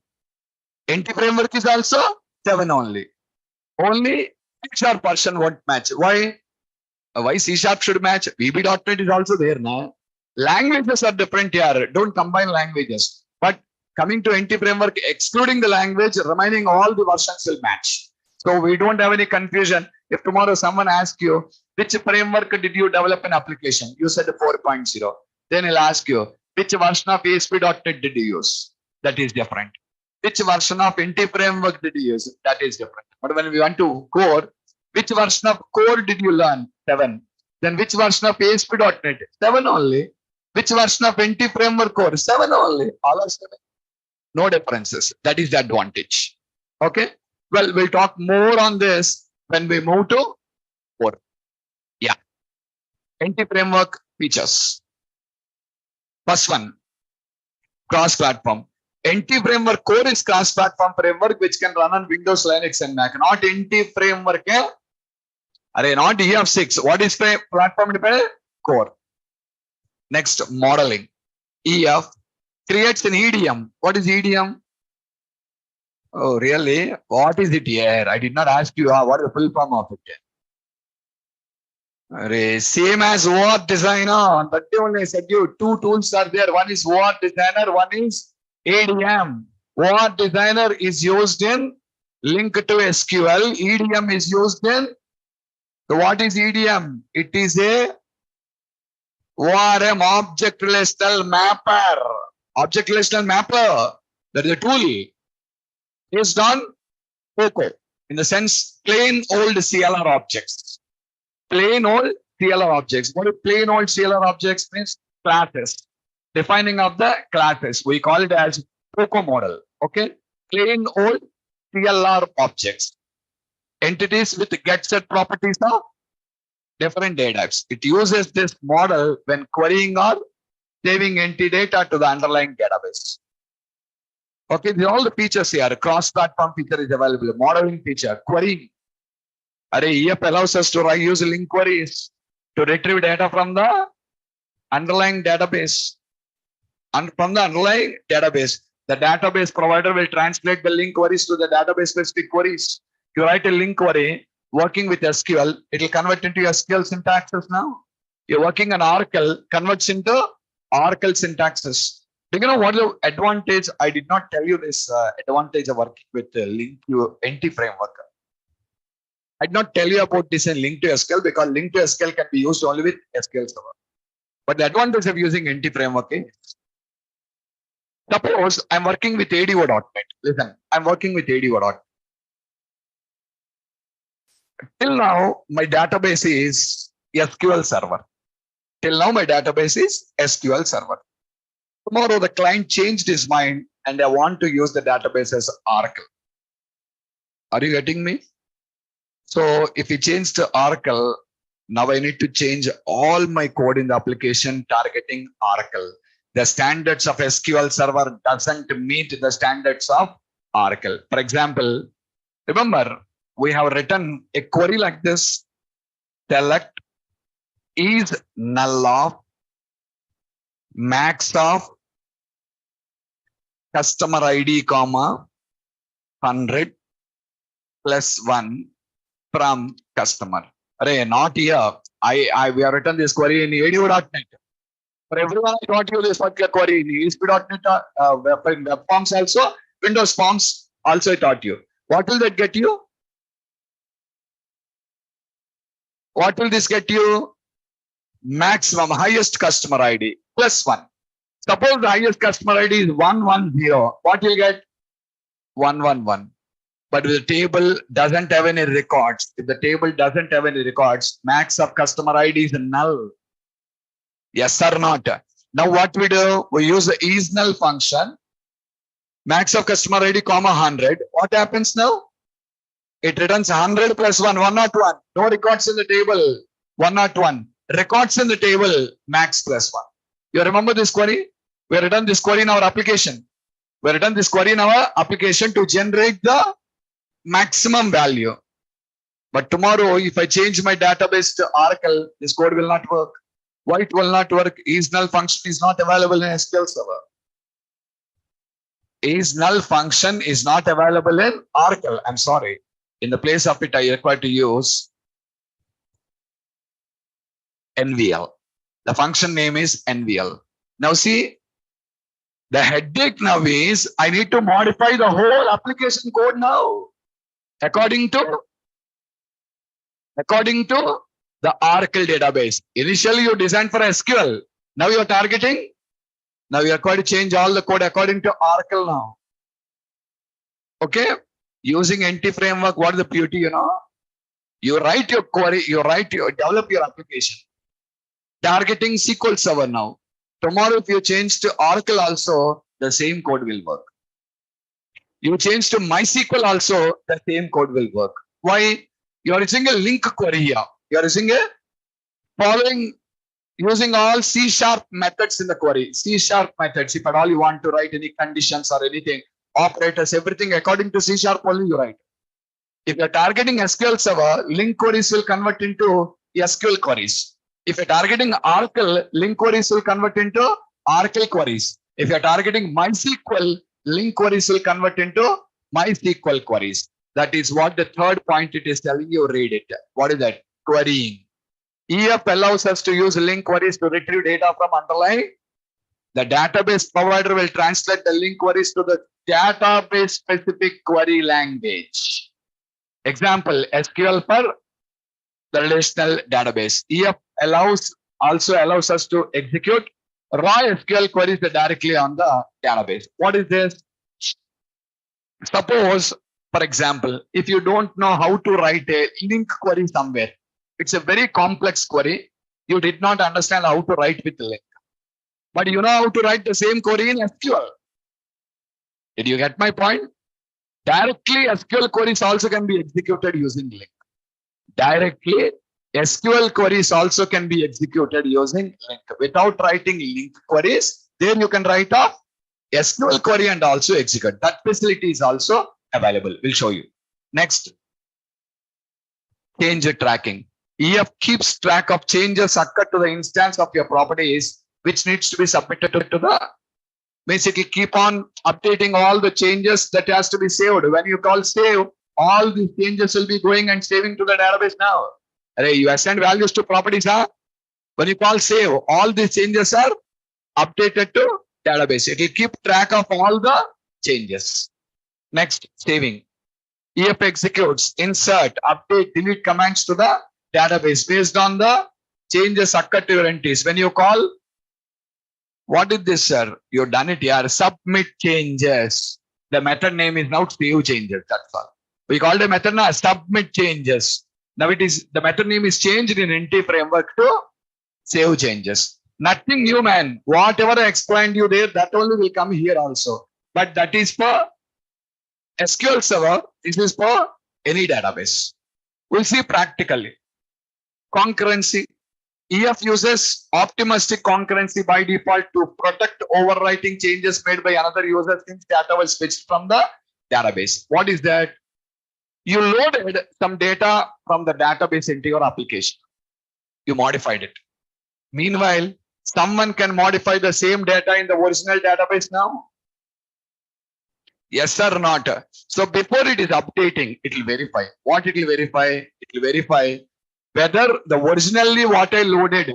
NT framework is also 7 only. Only C# version won't match. Why? Why C# should match? VB.NET is also there now. Languages are different here. Don't combine languages. But coming to NT framework, excluding the language, remaining all the versions will match. So we don't have any confusion. If tomorrow someone asks you, which framework did you develop an application? You said 4.0. Then he'll ask you, which version of ASP.NET did you use? That is different. Which version of NT framework did you use? That is different. But when we want to core, which version of core did you learn? 7. Then which version of ASP.NET? 7 only. Which version of NT framework core? 7 only. All are 7. No differences. That is the advantage. Okay. Well, we'll talk more on this when we move to core. Yeah. NT framework features. First one, cross-platform. NT framework core is cross-platform framework which can run on Windows, Linux, and Mac. Not NT framework. Not EF6. What is platform dependent? Core. Next, modeling. EF creates an EDM. What is EDM? Oh, really? What is it here? I did not ask you what is the full form of it. Same as OAuth Designer. But only I said you 2 tools are there. One is OAuth Designer, one is ADM. OAuth Designer is used in link to SQL. EDM is used in. So what is EDM? It is a ORM, object relational mapper. Object relational mapper. That is a tool based on POCO. In the sense, plain old CLR objects. Plain old CLR objects. What is plain old CLR objects means? Classes. Defining of the classes. We call it as POCO model. Okay. Plain old CLR objects. Entities with get set properties of different data types. It uses this model when querying or saving entity data to the underlying database. Okay, these are all the features here. Cross-platform feature is available. Modeling feature, querying. EF allows us to use link queries to retrieve data from the underlying database. And from the underlying database, the database provider will translate the link queries to the database specific queries. You write a link query working with SQL, it will convert into SQL syntaxes now. You're working on Oracle, converts into Oracle syntaxes. Do you know what the advantage? I did not tell you this advantage of working with link to NT framework. I did not tell you about this in link to SQL because link to SQL can be used only with SQL Server. But the advantage of using NT framework is, suppose I'm working with ADO.NET. Listen, I'm working with ADO.NET. Till now, my database is SQL Server. Till now, my database is SQL Server. Tomorrow, the client changed his mind and I want to use the database as Oracle. Are you getting me? So if we change to Oracle, now I need to change all my code in the application targeting Oracle. The standards of SQL Server doesn't meet the standards of Oracle. For example, remember, we have written a query like this. Select is null of max of customer ID, 100 plus 1 from customer. Not here. We have written this query in ADO.NET. For everyone, I taught you this particular query in ASP.NET, web forms also, Windows forms also I taught you. What will that get you? What will this get you? Maximum highest customer ID plus 1. Suppose the highest customer ID is 110. What will you get? 111. But if the table doesn't have any records, max of customer ID is null. Yes or not? Now what we do? We use the is null function. Max of customer ID, 100. What happens now? It returns 100 plus 1, 101. No records in the table, 101. Records in the table, max plus 1. You remember this query? We have written this query in our application. We have written this query in our application to generate the maximum value. But tomorrow, if I change my database to Oracle, this code will not work. Why it will not work? Is null function is not available in SQL Server. Is null function is not available in Oracle. I'm sorry. In the place of it, I require to use NVL. The function name is NVL. Now see, the headache now is I need to modify the whole application code now according to the Oracle database. Initially, you designed for SQL. Now you're targeting. Now you are going to change all the code according to Oracle now. Okay, using NT framework. What is the beauty? You write your query. Develop your application. Targeting SQL Server now. Tomorrow, if you change to Oracle also, the same code will work. You change to MySQL also, the same code will work. Why? You are using a link query here. You are using using all C# methods in the query. C# methods. If at all you want to write any conditions or anything, operators, everything according to C# only you write. If you're targeting SQL Server, link queries will convert into SQL queries. If you're targeting Oracle, link queries will convert into Oracle queries. If you're targeting MySQL, link queries will convert into MySQL queries. That is what the third point it is telling you. Read it. What is that? Querying. EF allows us to use link queries to retrieve data from underlying. The database provider will translate the link queries to the database specific query language. Example, SQL for the relational database. EF also allows us to execute raw SQL queries directly on the database. What is this? Suppose, for example, if you don't know how to write a link query somewhere, it's a very complex query. You did not understand how to write with link. But you know how to write the same query in SQL. Did you get my point? Directly, SQL queries also can be executed using link. Directly, SQL queries also can be executed using link. Without writing link queries, then you can write a SQL query and also execute. That facility is also available. We'll show you. Next, change tracking. EF keeps track of changes occur to the instance of your properties, which needs to be submitted to the. Basically, keep on updating all the changes that has to be saved. When you call save, all these changes will be going and saving to the database now. You assign values to properties. When you call save, all these changes are updated to database. It will keep track of all the changes. Next, saving. EF executes, insert, update, delete commands to the database based on the changes occur to your entities. When you call, what is this, sir? You've done it here. Submit changes. The method name is now save changes. That's all. We called the method now submit changes. Now it is the method name is changed in NT framework to save changes. Nothing new, man. Whatever I explained you there, that only will come here also. But that is for SQL Server. This is for any database. We'll see practically. Concurrency. EF uses optimistic concurrency by default to protect overwriting changes made by another user since data was fetched from the database. What is that? You loaded some data from the database into your application. You modified it. Meanwhile, someone can modify the same data in the original database now? Yes or not? So before it is updating, it will verify. What it will verify? It will verify whether the originally what I loaded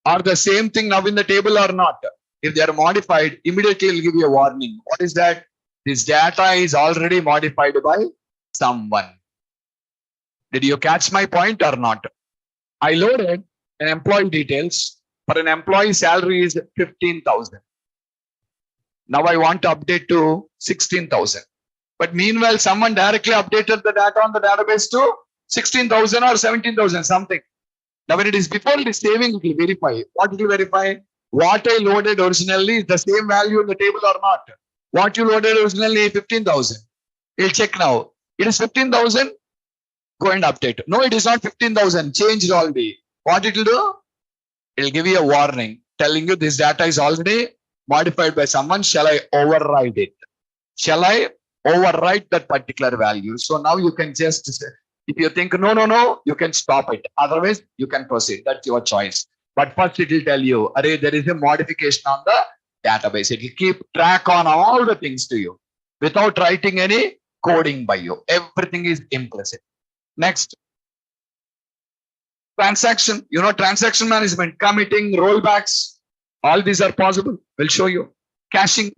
are the same thing now in the table or not. If they are modified, immediately it will give you a warning. What is that? This data is already modified by someone. Did you catch my point or not? I loaded an employee details. For an employee salary is 15,000. Now I want to update to 16,000. But meanwhile, someone directly updated the data on the database to 16,000 or 17,000 something. Now when it is before it is saving, it will verify. What it will verify? What I loaded originally is the same value in the table or not. What you loaded originally 15,000. We'll check now. It is 15,000. Go and update. No, it is not 15,000. Changed already. What it will do? It will give you a warning telling you this data is already modified by someone. Shall I override it? Shall I overwrite that particular value? So now you can just say, if you think no, you can stop it. Otherwise, you can proceed. That's your choice. But first it will tell you, array, there is a modification on the database. It will keep track on all the things to you without writing any coding by you. Everything is implicit. Next, transaction, transaction management, committing, rollbacks, all these are possible. We'll show you. Caching,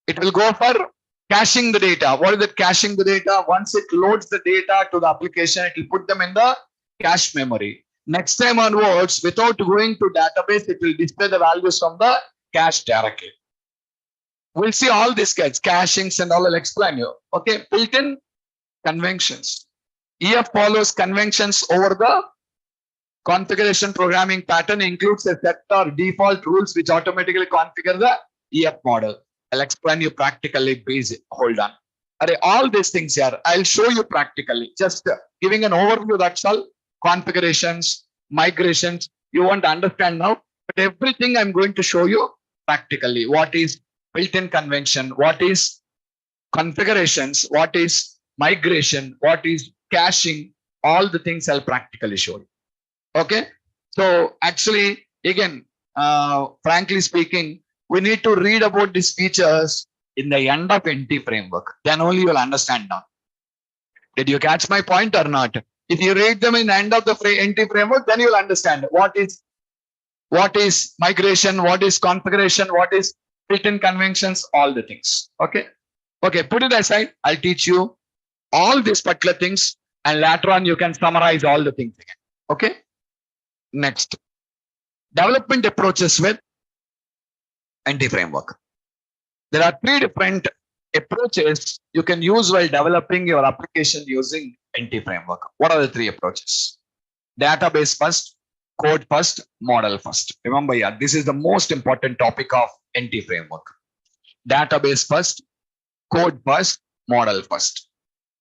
it will go for caching the data. What is it? Caching the data. Once it loads the data to the application, it will put them in the cache memory. Next time onwards, without going to database, it will display the values from the cache directly. We'll see all these guys, cachings and all. I'll explain you. Okay, built-in conventions. EF follows conventions over the configuration programming pattern, includes a set or default rules which automatically configure the EF model. I'll explain you practically. Basic. Hold on. All these things here, I'll show you practically. Just giving an overview, that's all. Configurations, migrations, you won't understand now, but everything I'm going to show you practically. What is built-in convention? What is configurations? What is migration? What is caching? All the things I'll practically show you. Okay. So actually, again, frankly speaking, we need to read about these features in the end of NT framework. Then only you'll understand now. Did you catch my point or not? If you read them in the end of the NT framework, then you'll understand what is migration, what is configuration, what is built-in conventions, all the things. Okay. Okay. Put it aside. I'll teach you all these particular things, and later on you can summarize all the things again. Okay. Next, development approaches with NT framework. There are 3 different approaches you can use while developing your application using NT framework. What are the 3 approaches? Database first, code first, model first. Remember, yeah, this is the most important topic of NT framework. Database first, code first, model first.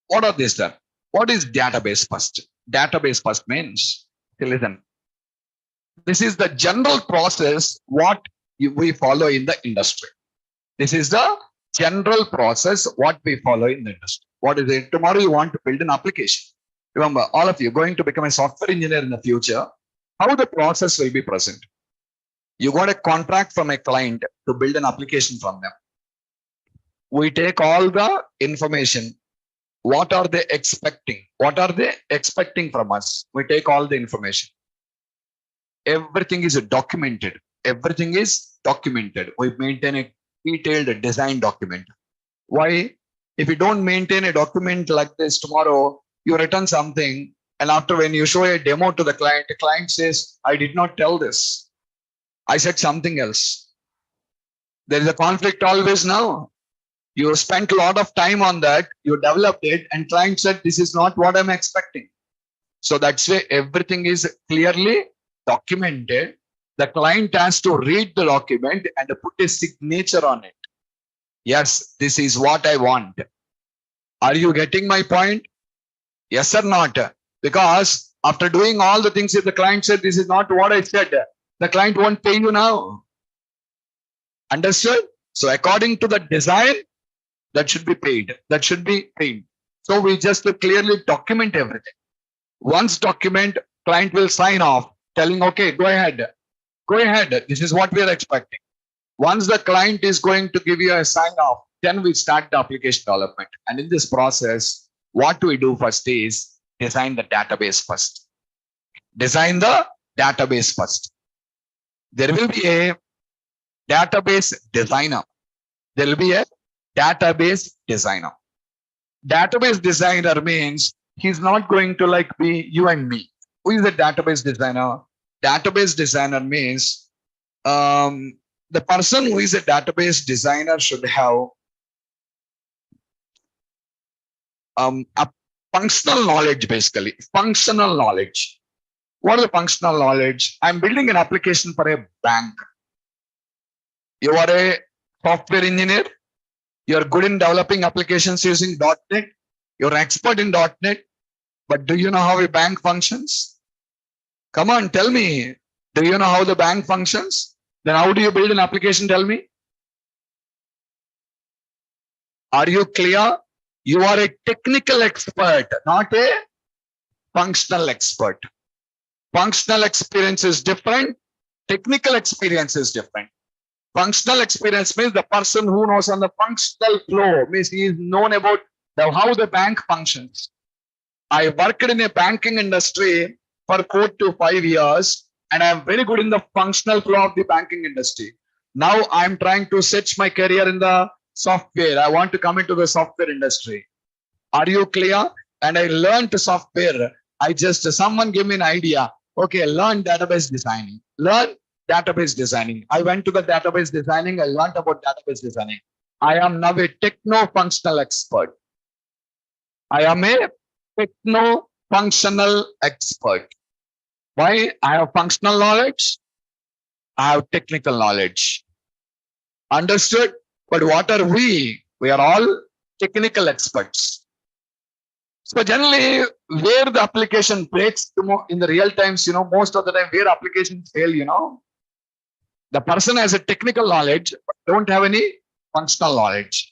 What are these then? What is database first? Database first means, listen, this is the general process what we follow in the industry. This is the general process what we follow in the industry. What is it? Tomorrow you want to build an application. Remember, all of you going to become a software engineer in the future. How the process will be present? You got a contract from a client to build an application from them. We take all the information. What are they expecting? What are they expecting from us? We take all the information. Everything is documented. Everything is documented. We maintain a detailed design document. Why? If you don't maintain a document like this, tomorrow you return something, and after when you show a demo to the client says, I did not tell this. I said something else. There is a conflict always now. You spent a lot of time on that, you developed it, and client said, this is not what I'm expecting. So that's why everything is clearly documented. The client has to read the document and put a signature on it. Yes, this is what I want. Are you getting my point? Yes or not? Because after doing all the things, if the client said, this is not what I said, the client won't pay you now. Understood? So according to the design, that should be paid. That should be paid. So we just clearly document everything. Once document, client will sign off, telling, okay, go ahead. Go ahead. This is what we are expecting. Once the client is going to give you a sign off, then we start the application development. And in this process, what we do first is design the database first. Design the database first. There will be a database designer. There will be a database designer. Database designer means he's not going to like be you and me. Who is the database designer? Database designer means the person who is a database designer should have a functional knowledge, basically. Functional knowledge. What is the functional knowledge? I'm building an application for a bank. You are a software engineer. You're good in developing applications using .NET. You're an expert in .NET. But do you know how a bank functions? Come on, tell me. Do you know how the bank functions? Then how do you build an application? Tell me. Are you clear? You are a technical expert, not a functional expert. Functional experience is different. Technical experience is different. Functional experience means the person who knows on the functional flow, means he is known about how the bank functions. I worked in a banking industry for 4 to 5 years, and I am very good in the functional flow of the banking industry. Now I'm trying to set my career in the software. I want to come into the software industry. Are you clear? And I learned software. Someone gave me an idea. Okay, learn database designing. Learn database designing. I went to the database designing. I learned about database designing. I am now a techno-functional expert. I am a techno-functional expert. Why? I have functional knowledge. I have technical knowledge. Understood? But what are we? We are all technical experts. So generally, where the application breaks in the real times, most of the time where applications fail, the person has a technical knowledge, but don't have any functional knowledge.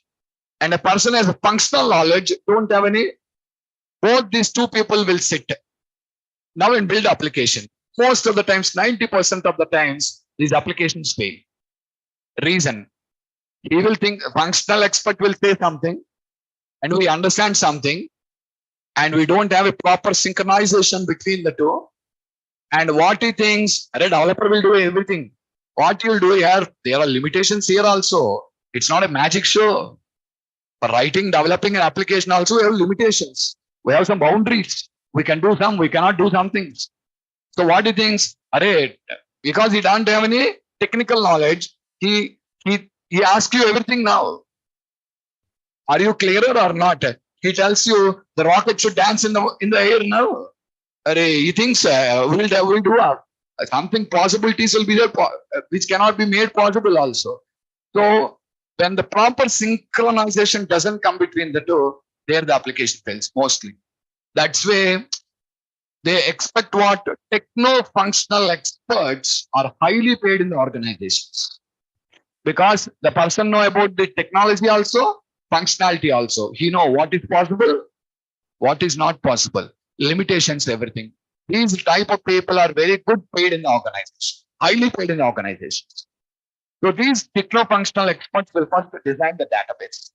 And a person has a functional knowledge, don't have any. Both these two people will sit now and build application. Most of the times, 90% of the times, these applications fail. Reason, he will think, functional expert will say something, and we understand something, and we don't have a proper synchronization between the two. And what he thinks, a developer will do everything. What you'll do here, there are limitations here also. It's not a magic show. For writing, developing an application also, we have limitations. We have some boundaries. We can do some, we cannot do some things. So what he thinks, because he doesn't have any technical knowledge, he asks you everything now. Are you clearer or not? He tells you the rocket should dance in the air now. He thinks we'll do something, possibilities will be there which cannot be made possible also. So when the proper synchronization doesn't come between the two, there the application fails mostly. That's why they expect what techno-functional experts are highly paid in the organizations. Because the person know about the technology also, functionality also. He know what is possible, what is not possible, limitations, everything. These type of people are very good paid in the organization, highly paid in the organizations. So these techno-functional experts will first design the database.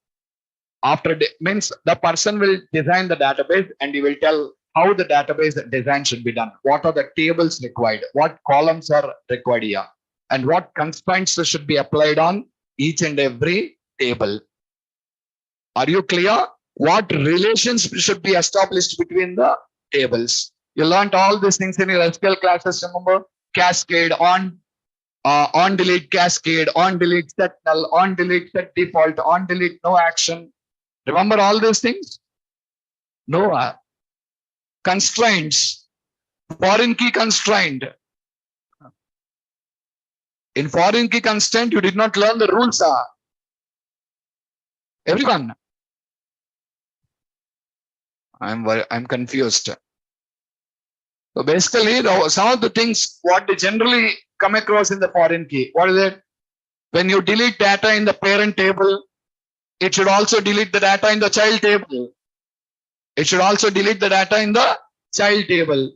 Means the person will design the database and he will tell how the database design should be done. What are the tables required? What columns are required here? And what constraints should be applied on each and every table? Are you clear? What relations should be established between the tables? You learned all these things in your SQL classes, remember? Cascade, on delete cascade, on delete set null, on delete set default, on delete no action. Remember all these things? No. Constraints, foreign key constraint. In foreign key constraint, you did not learn the rules. Everyone. I'm confused. So basically, some of the things what they generally come across in the foreign key. What is it? When you delete data in the parent table, it should also delete the data in the child table. It should also delete the data in the child table.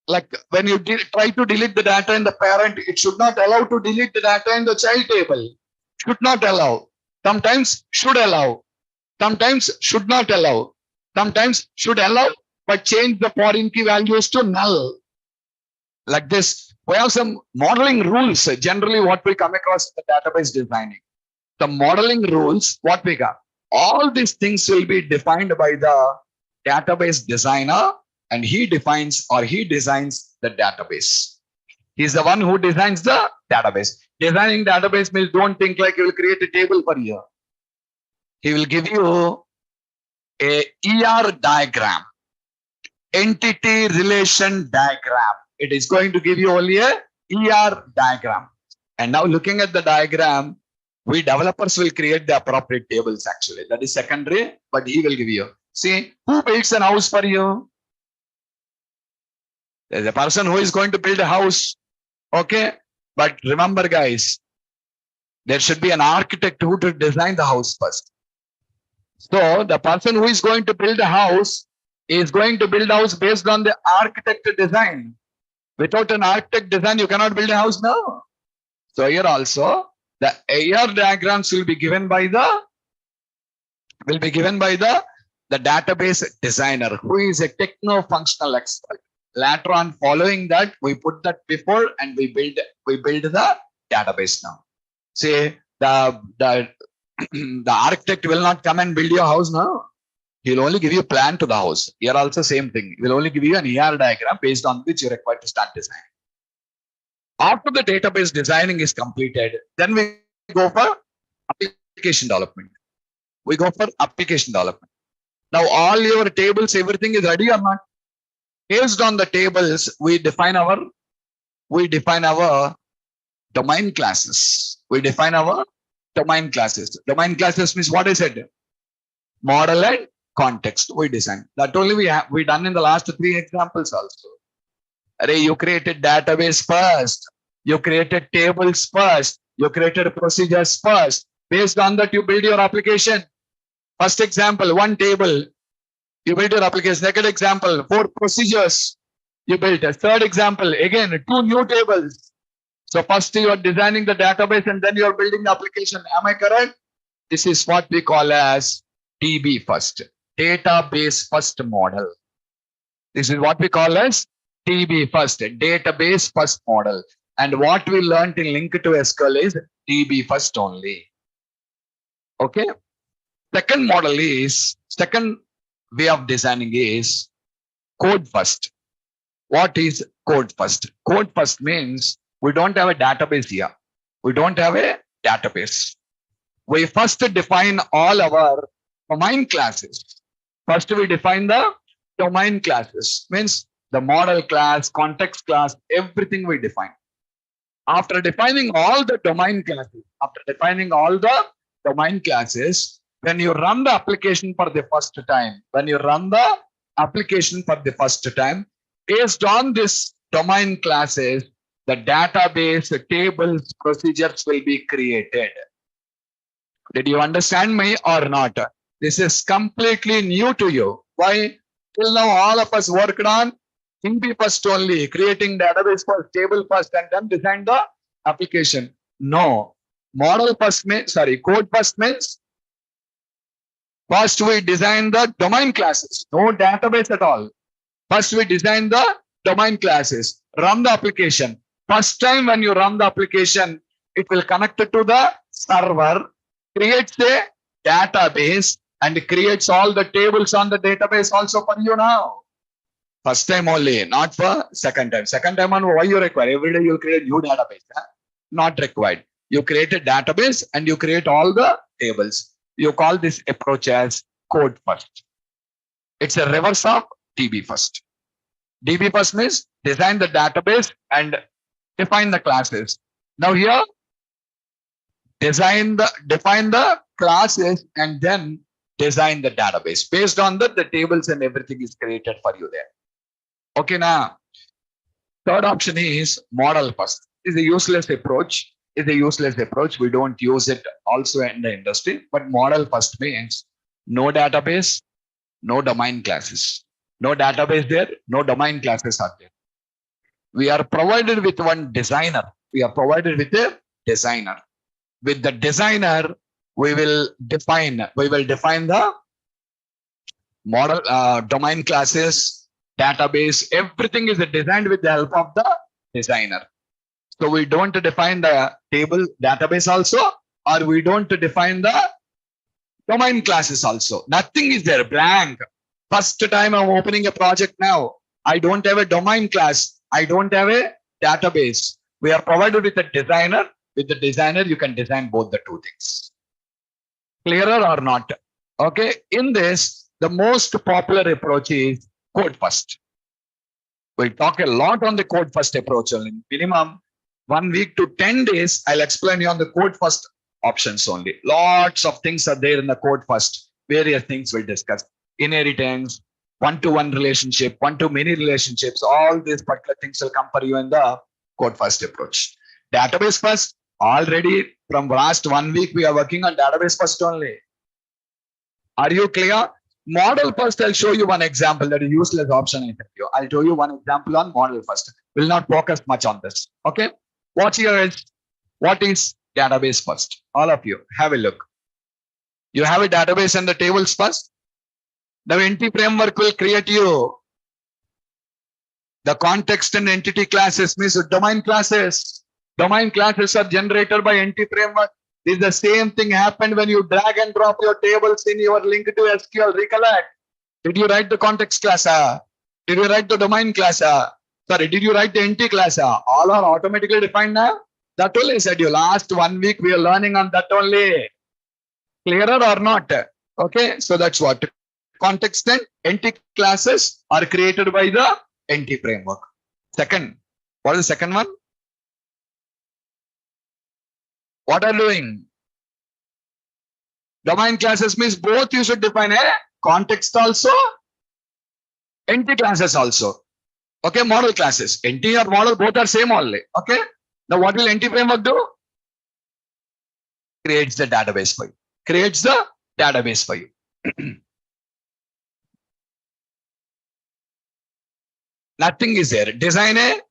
Like when you try to delete the data in the parent, it should not allow to delete the data in the child table. Should not allow. Sometimes should allow. Sometimes should not allow. Sometimes should allow, but change the foreign key values to null. Like this. We have some modeling rules. Generally, what we come across in the database designing. The modeling rules, what we got. All these things will be defined by the database designer, and he defines or he designs the database. He's the one who designs the database. Designing database means don't think like he will create a table for you. He will give you a ER diagram, entity relation diagram. It is going to give you only a ER diagram. And now looking at the diagram, we developers will create the appropriate tables actually. That is secondary, but he will give you. See, who builds a house for you? There's a person who is going to build a house. Okay. But remember, guys, there should be an architect who to design the house first. So the person who is going to build a house is going to build a house based on the architect design. Without an architect design, you cannot build a house now. So here also, the AR diagrams will be given by the database designer, who is a techno-functional expert. Later on, following that, we put that before and we build the database now. Say the the architect will not come and build your house now. He'll only give you a plan to the house. Here also same thing. He will only give you an ER diagram based on which you're required to start design. After the database designing is completed, then we go for application development. We go for application development. Now all your tables, everything is ready or not? Based on the tables, we define our domain classes. We define our domain classes. Domain classes means what I said. Model and context we design. That only we done in the last 3 examples also. You created database first. You created tables first. You created procedures first. Based on that, you build your application. First example, 1 table. You build your application. Second example, 4 procedures. You built a third example. Again, 2 new tables. So first you are designing the database and then you are building the application. Am I correct? This is what we call as DB first, database first model. This is what we call as DB first, database first model. And what we learned in Link to SQL is DB first only. Okay. Second way of designing is code first. What is code first? Code first means we don't have a database here. We don't have a database. We first define all our domain classes. First, we define the domain classes. Means the model class, context class, everything we define. After defining all the domain classes, when you run the application for the first time, based on this domain classes, the database, the tables, procedures will be created. Did you understand me or not? This is completely new to you. Why? Till now, all of us worked on DB first only, creating database first, table first, and then design the application. No. Code first means first we design the domain classes. No database at all. First we design the domain classes. Run the application. First time when you run the application, it will connect to the server, creates a database, and creates all the tables on the database also for you now. First time only, not for second time. Second time on why you require? Every day you create new database. Not required. You create a database and you create all the tables. You call this approach as code first. It's a reverse of DB first. DB first means design the database and define the classes. Now here, define the classes and then design the database. Based on that, the tables and everything is created for you there. Okay, now third option is model first. It's a useless approach. We don't use it also in the industry. But model first means no database, no domain classes. No database there, no domain classes are there. We are provided with one designer. With the designer, we will define the model, domain classes, database. Everything is designed with the help of the designer. So we don't define the table database also, or we don't define the domain classes also. Nothing is there, blank. First time I'm opening a project now. I don't have a domain class. I don't have a database. We are provided with a designer. With the designer, you can design both the two things. Clearer or not? Okay. In this, the most popular approach is code first. We'll talk a lot on the code first approach only. Minimum 1 week to 10 days, I'll explain you on the code first options only. Lots of things are there in the code first. Various things we'll discuss. Inheritance, one-to-one relationship, one-to-many relationships. All these particular things will come for you in the code first approach. Database first, already from last 1 week, we are working on database first only. Are you clear? Model first, I'll show you one example that is useless option. I'll show you one example on model first. Will not focus much on this. Okay. What here is, what is database first? All of you have a look. You have a database and the tables first. The NT framework will create you the context and entity classes, means domain classes. Domain classes are generated by NT framework. This is the same thing happened when you drag and drop your tables in your link to SQL. Recollect. Did you write the context class? Did you write the domain class? Sorry, did you write the NT class? All are automatically defined now. That only said you last 1 week we are learning on that only. Clearer or not? Okay, so that's what context and NT classes are created by the NT framework. Second, what is the second one? What are doing? Domain classes means both you should define a context also, NT classes also. Okay, model classes. NT or model both are same only. Okay. Now what will NT framework do? Creates the database for you. Creates the database for you. Nothing is there. Design a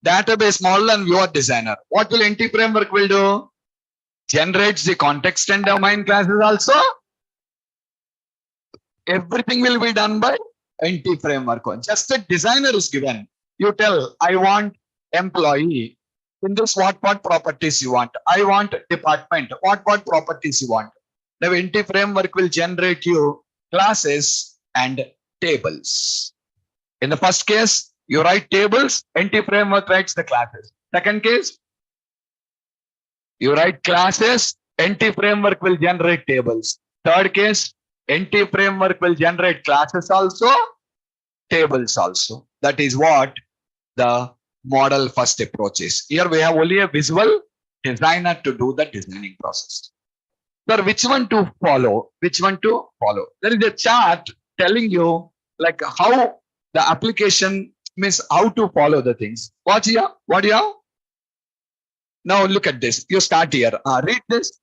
database model and viewer designer. What will NT framework will do? Generates the context and domain classes also. Everything will be done by NT framework. Just a designer is given. You tell, I want employee. In this, what properties you want? I want department. What properties you want? The NT framework will generate you classes and tables. In the first case, you write tables, NT framework writes the classes. Second case, you write classes, NT framework will generate tables. Third case, NT framework will generate classes also, tables also. That is what the model first approach is. Here we have only a visual designer to do the designing process. Sir, which one to follow? Which one to follow? There is a chart telling you like how the application means how to follow the things. Watch here. What here? Now look at this. You start here. Read this.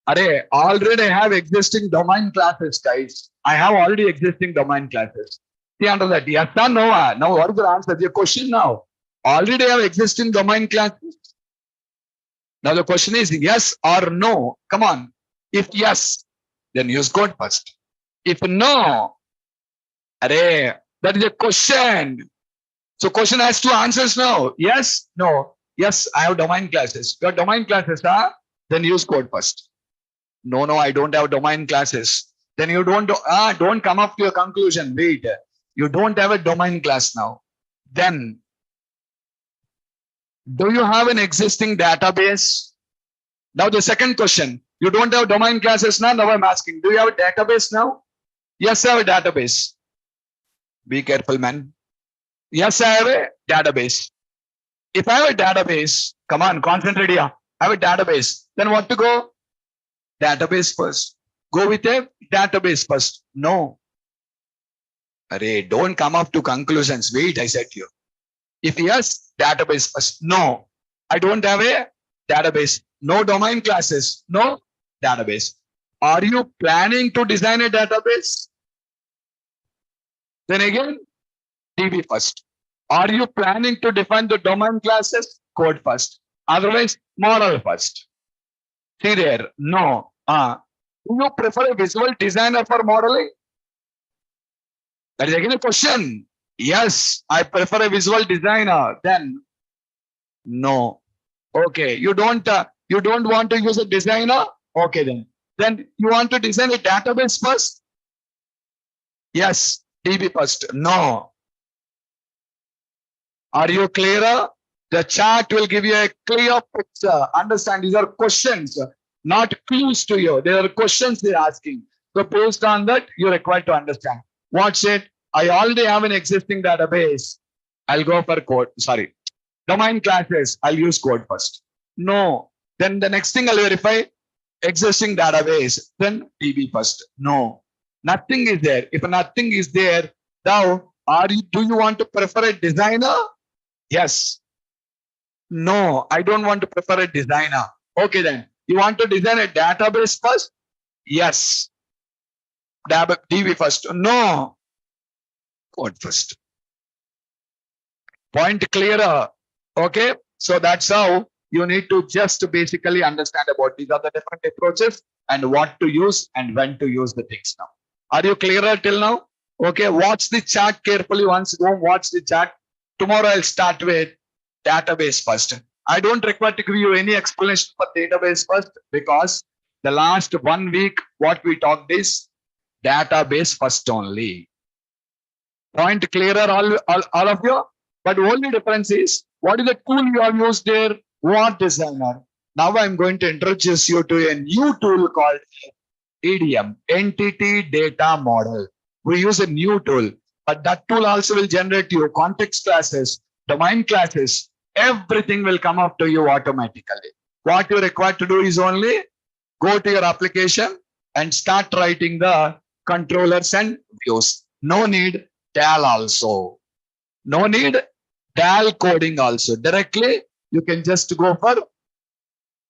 Already I have existing domain classes, guys. I have already existing domain classes. See under that, yes or no? Now what is the answer? Your question now. Already I have existing domain classes. Now the question is yes or no. Come on. If yes, then use code first. If no, that is a question. So question has two answers now. Yes, no. Yes, I have domain classes. Your domain classes, then use code first. No, I don't have domain classes. Then you don't come up to a conclusion. Wait, you don't have a domain class now. Then, do you have an existing database? Now the second question, you don't have domain classes now. Now I'm asking, do you have a database now? Yes, I have a database. Be careful, man. Yes, I have a database. If I have a database, come on, concentrate here. I have a database. Then what to go? Database first. Go with a database first. No. Don't come up to conclusions. Wait, I said to you. If yes, database first. No, I don't have a database. No domain classes. No database. Are you planning to design a database? Then again, DB first. Are you planning to define the domain classes? Code first. Otherwise, model first. See there. No. Do you prefer a visual designer for modeling? That is again a question. Yes, I prefer a visual designer. Then no. Okay, you don't want to use a designer? Okay, then you want to design a database first? Yes, DB first. No. Are you clearer? The chart will give you a clear picture. Understand, these are questions, not clues to you. There are questions they're asking. So based on that, you're required to understand. What's it? I already have an existing database. I'll go for code. Sorry. Domain classes. I'll use code first. No. Then the next thing I'll verify existing database. Then DB first. No. Nothing is there. If nothing is there, now do you want to prefer a designer? Yes. No, I don't want to prefer a designer. Okay, then. You want to design a database first? Yes. DB first. No, code first. Point clearer. Okay. So that's how you need to just basically understand about these are the different approaches and what to use and when to use the things now. Are you clearer till now? Okay. Watch the chat carefully once. Go watch the chat. Tomorrow I'll start with database first. I don't require to give you any explanation for database first because the last 1 week what we talked is database first only. Point clearer all of you? But only difference is what is the tool you have used there? What designer? Now I'm going to introduce you to a new tool called EDM, Entity Data Model. We use a new tool, but that tool also will generate you context classes, domain classes, everything will come up to you automatically. What you require to do is only go to your application and start writing the controllers and views. No need DAL also. No need DAL coding also. Directly, you can just go for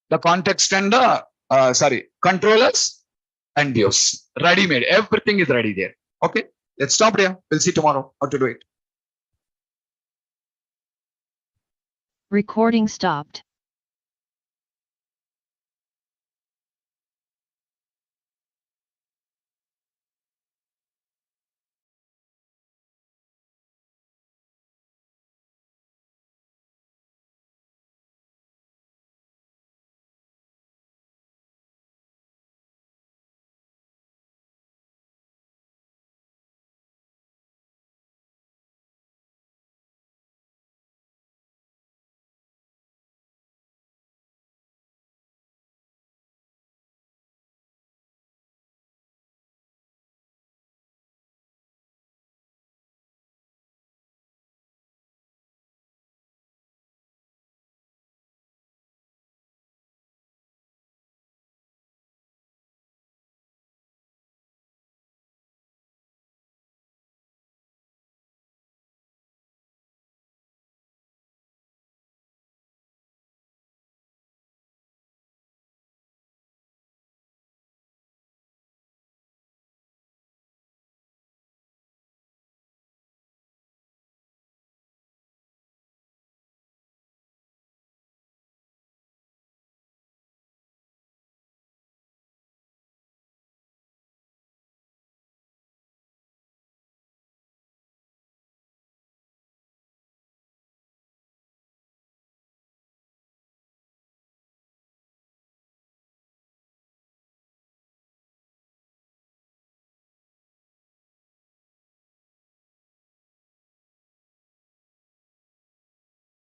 the context and the controllers and views. Ready made. Everything is ready there. Okay. Let's stop here. We'll see tomorrow how to do it. Recording stopped.